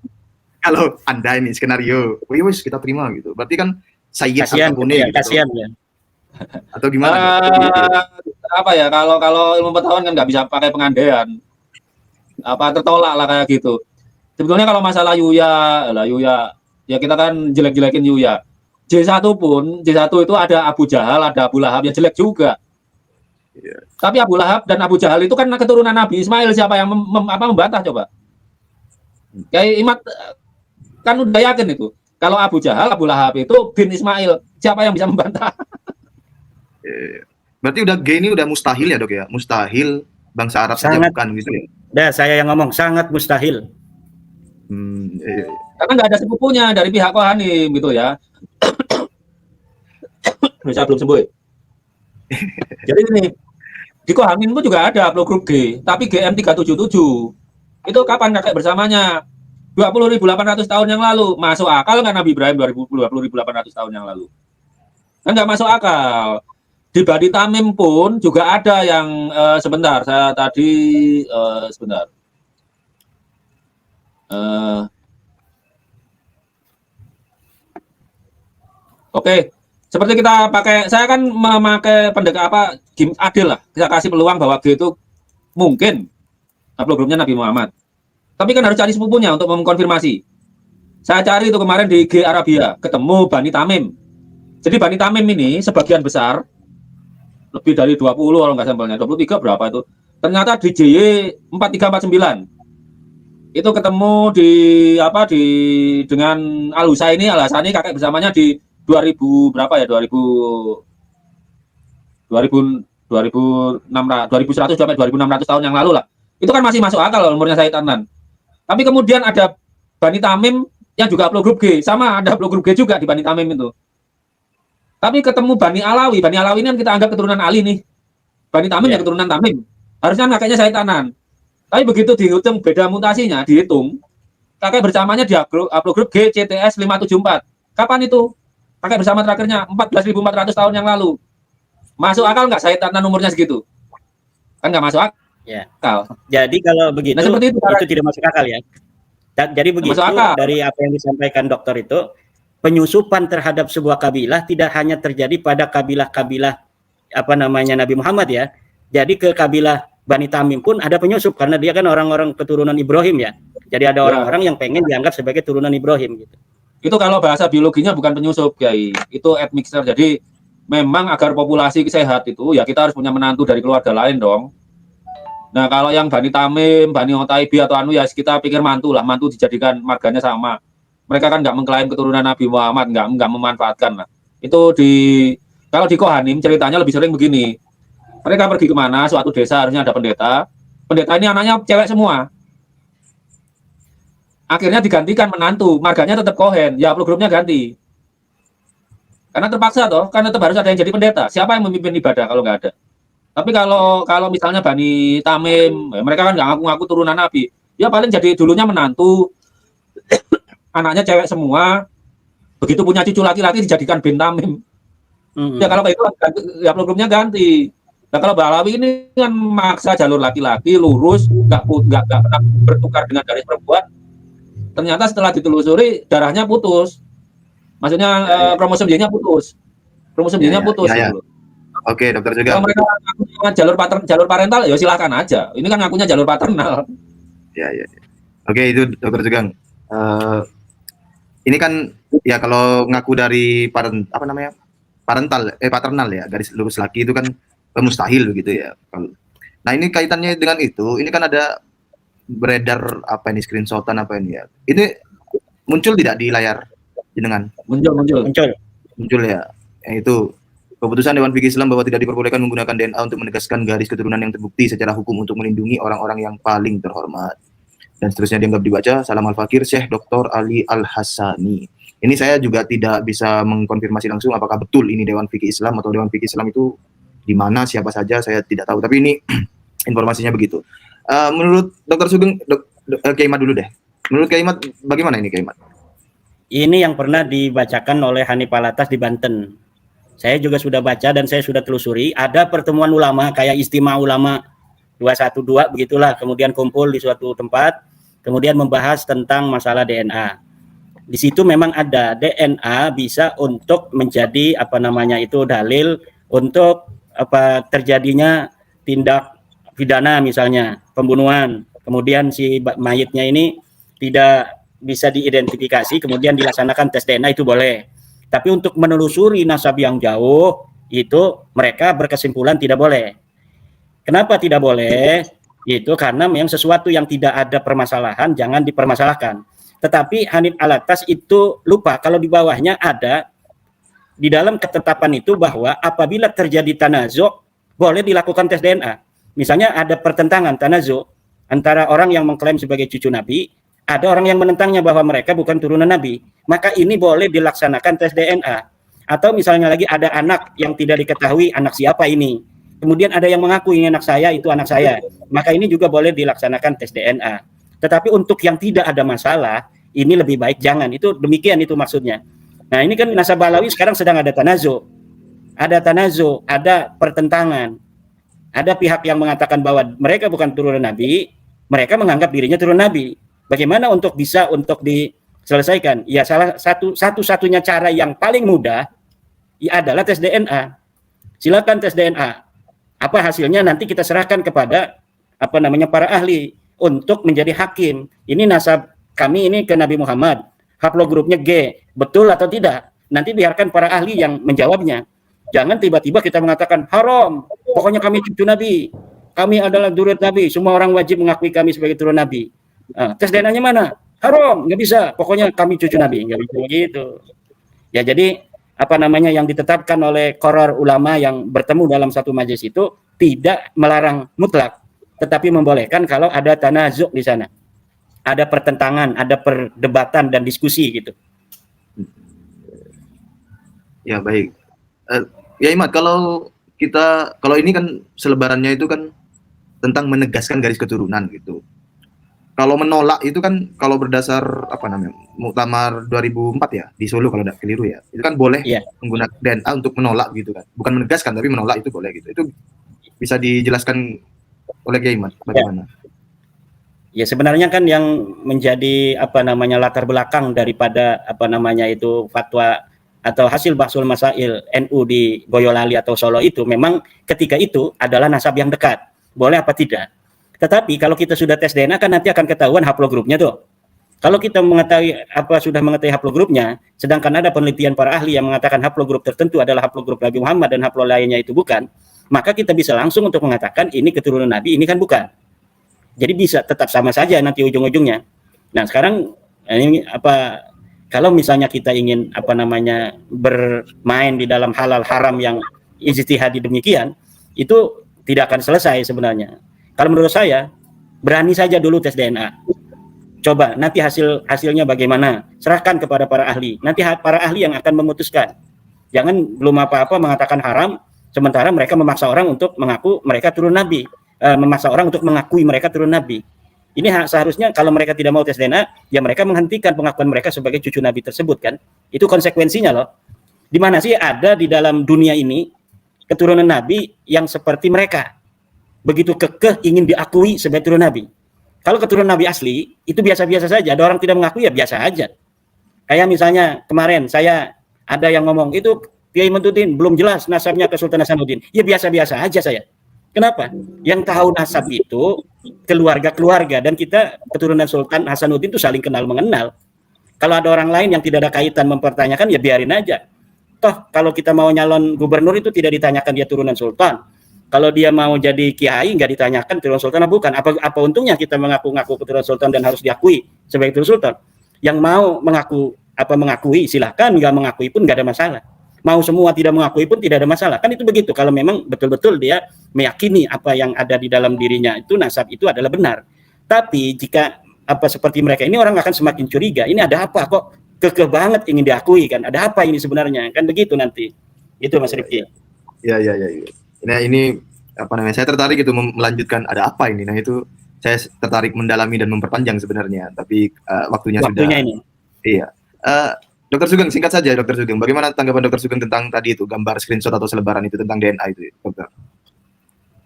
kalau Anda ini skenario, wis kita terima gitu. Berarti kan Sayyid Al Capone gitu. Kasihan ya. Atau gimana? Apa ya, kalau ilmu pengetahuan kan nggak bisa pakai pengandaian. Tertolak lah kayak gitu. Sebetulnya kalau masalah Yuya ya kita kan jelek-jelekin Yuya. J1 itu ada Abu Jahal, ada Abu Lahab, ya jelek juga. Tapi Abu Lahab dan Abu Jahal itu kan keturunan Nabi Ismail. Siapa yang membantah coba? Kayak Imat kan udah yakin itu. Kalau Abu Jahal, Abu Lahab itu bin Ismail. Siapa yang bisa membantah? Berarti udah G ini udah mustahil ya, Dok ya? Mustahil bangsa Arab saja Sangat. bukan gitu ya? Dah, saya yang ngomong sangat mustahil. Karena nggak ada sepupunya dari pihak Kohanim gitu ya. Bisa belum sembuh. Jadi ini di Kohanim itu juga ada haplogrup G, tapi GM377. Itu kapan kakek bersamanya? 20.800 tahun yang lalu. Masuk akal nggak Nabi Ibrahim 20.800 tahun yang lalu? Kan nggak masuk akal. Di Bani Tamim pun juga ada yang sebentar, saya tadi sebentar. Oke, seperti kita pakai, saya kan memakai pendekatan apa, adil lah. Kita kasih peluang bahwa G itu mungkin haplogrupnya Nabi Muhammad. Tapi kan harus cari sepupunya untuk mengkonfirmasi. Saya cari itu kemarin di G Arabia, ketemu Bani Tamim. Jadi Bani Tamim ini sebagian besar, lebih dari 20 kalau nggak sampelnya, 23 berapa itu. Ternyata di JY 4349. Itu ketemu di apa dengan Al-Husaini, Al-Hasani kakek bersamanya di 2000 berapa ya? 2100 sampai 2600 tahun yang lalu lah. Itu kan masih masuk akal umurnya Sayyid Adnan. Tapi kemudian ada Bani Tamim yang juga haplogrup G, sama ada haplogrup G juga di Bani Tamim itu. Tapi ketemu Bani Alawi ini kan kita anggap keturunan Ali nih. Bani Tamim ya keturunan Tamim. Harusnya kakeknya Sayyid Adnan. Tapi begitu dihitung beda mutasinya, dihitung kakek bersamanya di haplogrup G CTS 574. Kapan itu? Kakek bersama terakhirnya 14.400 tahun yang lalu. Masuk akal nggak Sayyid Adnan umurnya segitu? Kan nggak masuk akal. Ya. Jadi kalau begitu, nah, seperti itu tidak masuk akal ya. Jadi begitu dari apa yang disampaikan dokter itu, penyusupan terhadap sebuah kabilah tidak hanya terjadi pada kabilah-kabilah apa namanya Nabi Muhammad ya. Jadi ke kabilah Bani Tamim pun ada penyusup karena dia kan orang-orang keturunan Ibrahim ya. Jadi ada orang-orang yang pengen dianggap sebagai turunan Ibrahim gitu. Itu kalau bahasa biologinya bukan penyusup, Kiai. Itu admixture. Jadi memang agar populasi sehat itu ya kita harus punya menantu dari keluarga lain dong. Nah kalau yang Bani Tamim, Bani Otaibi atau anu ya kita pikir mantu lah, mantu dijadikan marganya sama. Mereka kan nggak mengklaim keturunan Nabi Muhammad, nggak memanfaatkan lah. Itu kalau di Kohanim ceritanya lebih sering begini. Mereka pergi kemana? Suatu desa harusnya ada pendeta. Pendeta ini anaknya cewek semua. Akhirnya digantikan menantu, marganya tetap Kohen, ya haplogrupnya ganti. Karena terpaksa toh, kan tetap harus ada yang jadi pendeta. Siapa yang memimpin ibadah kalau nggak ada? Tapi kalau misalnya Bani Tamim, mereka kan nggak ngaku-ngaku turunan Nabi. Ya paling jadi dulunya menantu, anaknya cewek semua. Begitu punya cucu laki-laki dijadikan bin Tamim. Ya kalau kayak itu ya haplogrupnya ganti. Nah kalau Balawi ini kan maksa jalur laki-laki lurus, nggak pernah bertukar dengan garis perempuan. Ternyata setelah ditelusuri darahnya putus. Maksudnya kromosom Y-nya putus. Kromosom Y-nya putus. Gitu. Oke, dokter juga. Kalau mereka ngakunya jalur parental ya silakan aja. Ini kan ngakunya jalur paternal. Ya. Oke, itu dokter Sugeng. Ini kan ya kalau ngaku dari paternal ya, garis lurus laki itu kan mustahil begitu ya. Nah, ini kaitannya dengan itu, ini kan ada beredar apa ini screenshotan apa ini ya. Ini muncul tidak di layar jenengan? Muncul ya. Itu keputusan Dewan Fikih Islam bahwa tidak diperbolehkan menggunakan DNA untuk menegaskan garis keturunan yang terbukti secara hukum untuk melindungi orang-orang yang paling terhormat. Dan seterusnya dianggap dibaca, Salam Al-Fakir Syekh Dr. Ali Al-Hasani. Ini saya juga tidak bisa mengkonfirmasi langsung apakah betul ini Dewan Fikih Islam atau Dewan Fikih Islam itu di mana, siapa saja, saya tidak tahu. Tapi ini informasinya begitu. Menurut Dr. Sugeng, Kiai Mat dulu deh. Menurut Kiai Mat, bagaimana ini Kiai Mat? Ini yang pernah dibacakan oleh Hanif Alatas di Banten. Saya juga sudah baca dan saya sudah telusuri. Ada pertemuan ulama kayak Istimewa Ulama 212 begitulah. Kemudian kumpul di suatu tempat. Kemudian membahas tentang masalah DNA. Di situ memang ada DNA bisa untuk menjadi dalil untuk terjadinya tindak pidana misalnya pembunuhan. Kemudian si mayitnya ini tidak bisa diidentifikasi. Kemudian dilaksanakan tes DNA itu boleh. Tapi untuk menelusuri nasab yang jauh, itu mereka berkesimpulan tidak boleh. Kenapa tidak boleh? Itu karena memang sesuatu yang tidak ada permasalahan, jangan dipermasalahkan. Tetapi Hanif Alatas itu lupa, kalau di bawahnya ada di dalam ketetapan itu bahwa apabila terjadi tanazu boleh dilakukan tes DNA. Misalnya ada pertentangan tanazu antara orang yang mengklaim sebagai cucu Nabi, ada orang yang menentangnya bahwa mereka bukan turunan Nabi, maka ini boleh dilaksanakan tes DNA. Atau misalnya lagi ada anak yang tidak diketahui anak siapa ini, kemudian ada yang mengaku ini anak saya, itu anak saya, maka ini juga boleh dilaksanakan tes DNA. Tetapi untuk yang tidak ada masalah, ini lebih baik jangan. Itu demikian itu maksudnya. Nah ini kan nasabah alawi sekarang sedang ada tanazu, ada pertentangan, ada pihak yang mengatakan bahwa mereka bukan turunan Nabi, mereka menganggap dirinya turunan Nabi. Bagaimana untuk bisa untuk diselesaikan? Ya salah satu-satunya cara yang paling mudah ya adalah tes DNA. Silakan tes DNA. Apa hasilnya nanti kita serahkan kepada para ahli untuk menjadi hakim. Ini nasab kami ini ke Nabi Muhammad, haplogrupnya G, betul atau tidak? Nanti biarkan para ahli yang menjawabnya. Jangan tiba-tiba kita mengatakan haram, pokoknya kami cucu Nabi, kami adalah turun Nabi, semua orang wajib mengakui kami sebagai turun Nabi. Tes DNA-nya mana? Haram, nggak bisa, pokoknya kami cucu Nabi, nggak bisa begitu. Ya jadi yang ditetapkan oleh Qaror ulama yang bertemu dalam satu majelis itu tidak melarang mutlak, tetapi membolehkan kalau ada tanazu di sana. Ada pertentangan, ada perdebatan dan diskusi gitu. Ya baik. Ya Imad, kalau ini kan selebarannya itu kan tentang menegaskan garis keturunan gitu. Kalau menolak itu kan kalau berdasar Muktamar 2004 ya di Solo kalau tidak keliru ya. Itu kan boleh menggunakan DNA untuk menolak gitu kan. Bukan menegaskan tapi menolak itu boleh gitu. Itu bisa dijelaskan oleh Kiai Imad bagaimana? Ya sebenarnya kan yang menjadi latar belakang daripada itu fatwa atau hasil bahsul masail NU di Boyolali atau Solo itu memang ketika itu adalah nasab yang dekat. Boleh apa tidak? Tetapi kalau kita sudah tes DNA kan nanti akan ketahuan haplogrupnya tuh. Kalau kita sudah mengetahui haplogrupnya, sedangkan ada penelitian para ahli yang mengatakan haplogrup tertentu adalah haplogrup Nabi Muhammad dan haplo lainnya itu bukan, maka kita bisa langsung untuk mengatakan ini keturunan Nabi, ini kan bukan. Jadi bisa tetap sama saja nanti ujung-ujungnya. Nah sekarang ini kalau misalnya kita ingin bermain di dalam halal haram yang ijtihadi demikian, itu tidak akan selesai sebenarnya. Kalau menurut saya berani saja dulu tes DNA. Coba nanti hasilnya bagaimana? Serahkan kepada para ahli. Nanti para ahli yang akan memutuskan. Jangan belum apa-apa mengatakan haram, sementara mereka memaksa orang untuk mengaku mereka turun Nabi. Memaksa orang untuk mengakui mereka turun Nabi. Ini seharusnya kalau mereka tidak mau tes DNA, ya mereka menghentikan pengakuan mereka sebagai cucu Nabi tersebut kan. Itu konsekuensinya loh. Di mana sih ada di dalam dunia ini keturunan Nabi yang seperti mereka? Begitu kekeh ingin diakui sebagai turunan Nabi. Kalau keturunan Nabi asli, itu biasa-biasa saja. Ada orang tidak mengakui ya biasa aja. Kayak misalnya kemarin saya ada yang ngomong, itu Kiai Mentudin belum jelas nasabnya ke Sultan Hasanuddin. Ya biasa-biasa aja saya. Kenapa? Yang tahu nasab itu keluarga-keluarga dan kita keturunan Sultan Hasanuddin itu saling kenal mengenal. Kalau ada orang lain yang tidak ada kaitan mempertanyakan ya biarin aja. Toh kalau kita mau nyalon gubernur itu tidak ditanyakan dia turunan sultan. Kalau dia mau jadi kiai nggak ditanyakan turunan sultan atau bukan. Apa untungnya kita mengaku-ngaku keturunan sultan dan harus diakui sebagai turunan sultan. Yang mau mengakui silahkan, nggak mengakui pun nggak ada masalah. Mau semua tidak mengakui pun tidak ada masalah. Kan itu begitu. Kalau memang betul-betul dia meyakini apa yang ada di dalam dirinya itu nasab itu adalah benar. Tapi jika seperti mereka ini orang akan semakin curiga. Ini ada apa kok kekeh banget ingin diakui kan? Ada apa ini sebenarnya? Kan begitu nanti. Itu Mas Rifki. Ya. Nah ini saya tertarik itu melanjutkan ada apa ini. Nah itu saya tertarik mendalami dan memperpanjang sebenarnya. Tapi waktunya sudah. Ini. Iya. Dokter Sugeng, singkat saja Dokter Sugeng. Bagaimana tanggapan Dokter Sugeng tentang tadi itu gambar screenshot atau selebaran itu tentang DNA itu, Dokter?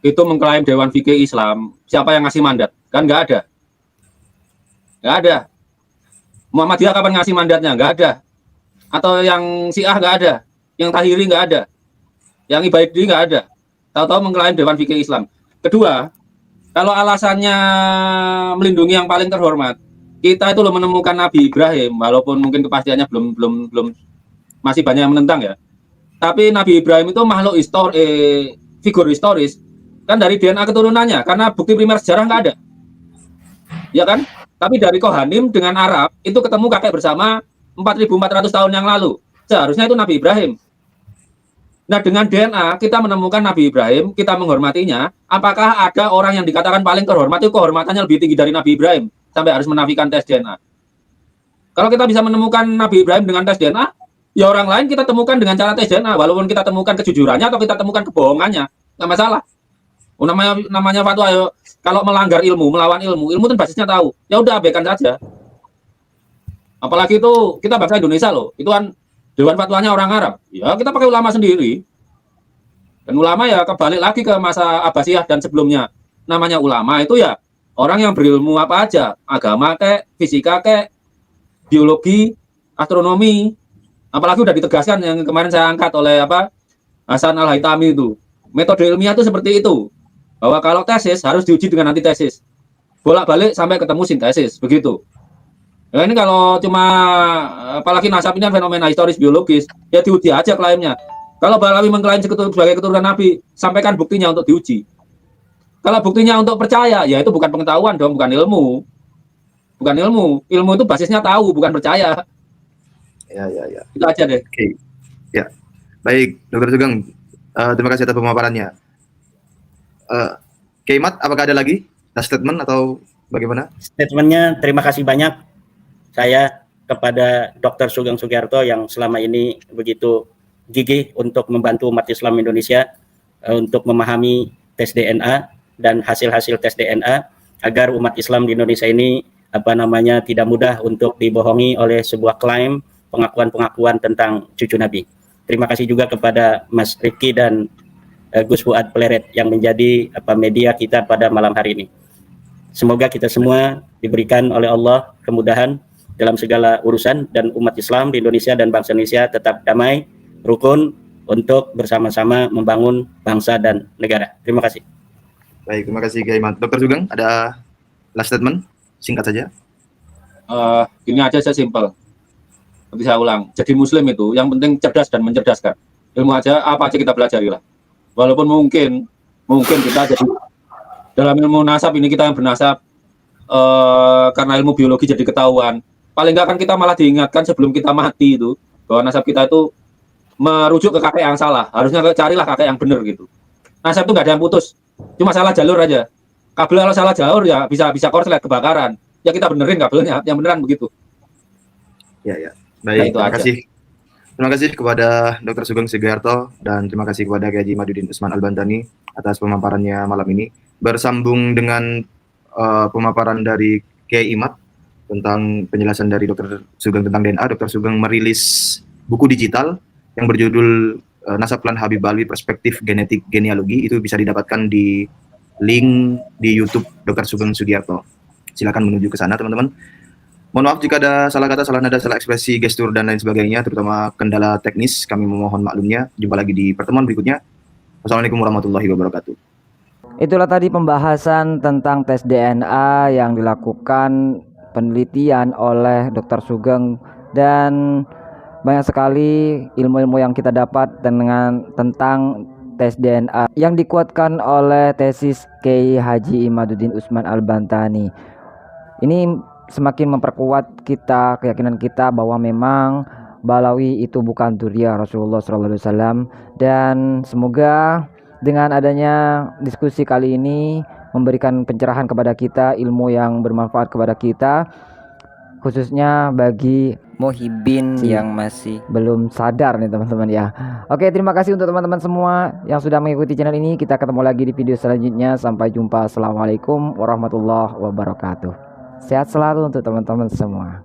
Itu mengklaim Dewan Fikih Islam. Siapa yang ngasih mandat? Kan nggak ada. Nggak ada. Muhammadiyah kapan ngasih mandatnya? Nggak ada. Atau yang Syiah nggak ada. Yang Tahiri nggak ada. Yang Ibaidi nggak ada. Tahu-tahu mengklaim Dewan Fikih Islam. Kedua, kalau alasannya melindungi yang paling terhormat, kita itu menemukan Nabi Ibrahim, walaupun mungkin kepastiannya belum masih banyak yang menentang ya. Tapi Nabi Ibrahim itu makhluk figur historis kan dari DNA keturunannya, karena bukti primer sejarah nggak ada, ya kan? Tapi dari Kohanim dengan Arab itu ketemu kakek bersama 4.400 tahun yang lalu. Seharusnya itu Nabi Ibrahim. Nah, dengan DNA kita menemukan Nabi Ibrahim, kita menghormatinya. Apakah ada orang yang dikatakan paling terhormat itu kehormatannya lebih tinggi dari Nabi Ibrahim sampai harus menafikan tes DNA? Kalau kita bisa menemukan Nabi Ibrahim dengan tes DNA, ya orang lain kita temukan dengan cara tes DNA, walaupun kita temukan kejujurannya atau kita temukan kebohongannya, nggak masalah. Namanya fatwa, kalau melanggar ilmu, melawan ilmu itu basisnya tahu. Ya udah abaikan saja. Apalagi itu kita bangsa Indonesia loh, itu kan Dewan Fatwanya orang Arab. Ya kita pakai ulama sendiri. Dan ulama ya kebalik lagi ke masa Abbasiyah dan sebelumnya. Namanya ulama itu ya orang yang berilmu apa aja, agama kek, fisika kek, biologi, astronomi. Apalagi udah ditegaskan yang kemarin saya angkat oleh Hasan Al-Haytami itu. Metode ilmiah itu seperti itu. Bahwa kalau tesis harus diuji dengan antitesis. Bolak-balik sampai ketemu sintesis, begitu. Nah, ini kalau cuma apalagi nasab ini fenomena historis biologis, ya diuji aja klaimnya. Kalau Balawi mengklaim sebagai keturunan Nabi, sampaikan buktinya untuk diuji. Kalau buktinya untuk percaya, ya itu bukan pengetahuan dong, bukan ilmu. Bukan ilmu. Ilmu itu basisnya tahu, bukan percaya. Ya. Itu aja deh. Oke. Ya. Baik, Dr. Sugeng. Terima kasih atas pemaparannya. Keimat, apakah ada lagi statement atau bagaimana? Statementnya terima kasih banyak saya kepada Dr. Sugeng Sugiarto yang selama ini begitu gigih untuk membantu umat Islam Indonesia untuk memahami tes DNA dan hasil-hasil tes DNA agar umat Islam di Indonesia ini tidak mudah untuk dibohongi oleh sebuah klaim pengakuan-pengakuan tentang cucu Nabi. Terima kasih juga kepada Mas Rifki dan Gus Fuad Pleret yang menjadi media kita pada malam hari ini. Semoga kita semua diberikan oleh Allah kemudahan dalam segala urusan dan umat Islam di Indonesia dan bangsa Indonesia tetap damai, rukun untuk bersama-sama membangun bangsa dan negara. Terima kasih. Baik, terima kasih Keimat. Dr. Sugeng, ada last statement? Singkat saja. Gini aja saya simpel. Nanti saya ulang. Jadi Muslim itu yang penting cerdas dan mencerdaskan. Ilmu aja apa aja kita pelajari lah. Walaupun mungkin kita jadi dalam ilmu nasab ini kita yang bernasab karena ilmu biologi jadi ketahuan. Paling nggak kan kita malah diingatkan sebelum kita mati itu bahwa nasab kita itu merujuk ke kakek yang salah. Harusnya carilah kakek yang benar gitu. Nasab itu nggak ada yang putus, cuma salah jalur aja. Kabel kalau salah jalur ya bisa korslet kebakaran. Ya kita benerin kabelnya, yang beneran begitu. Ya. Baik, terima kasih. Terima kasih kepada Dr. Sugeng Sugiarto dan terima kasih kepada Kiai Haji Madudin Usman Al-Bantani atas pemaparannya malam ini. Bersambung dengan pemaparan dari Kiai Imat tentang penjelasan dari Dr. Sugeng tentang DNA, Dr. Sugeng merilis buku digital yang berjudul Nasab Klan Habib Alwi Perspektif Genetik Genealogi. Itu bisa didapatkan di link di YouTube Dr. Sugeng Sugiarto. Silakan menuju ke sana, teman-teman. Mohon maaf jika ada salah kata, salah nada, salah ekspresi, gestur, dan lain sebagainya, terutama kendala teknis. Kami memohon maklumnya. Jumpa lagi di pertemuan berikutnya. Wassalamualaikum warahmatullahi wabarakatuh. Itulah tadi pembahasan tentang tes DNA yang dilakukan penelitian oleh Dr. Sugeng, dan banyak sekali ilmu-ilmu yang kita dapat tentang tes DNA yang dikuatkan oleh tesis Kiai Haji Imaduddin Usman Al-Bantani. Ini semakin memperkuat keyakinan kita bahwa memang Balawi itu bukan dzurriyyah Rasulullah SAW, dan semoga dengan adanya diskusi kali ini memberikan pencerahan kepada kita, ilmu yang bermanfaat kepada kita, khususnya bagi muhibin yang masih belum sadar nih teman-teman ya. Oke, terima kasih untuk teman-teman semua yang sudah mengikuti channel ini. Kita ketemu lagi di video selanjutnya. Sampai jumpa. Assalamualaikum warahmatullahi wabarakatuh. Sehat selalu untuk teman-teman semua.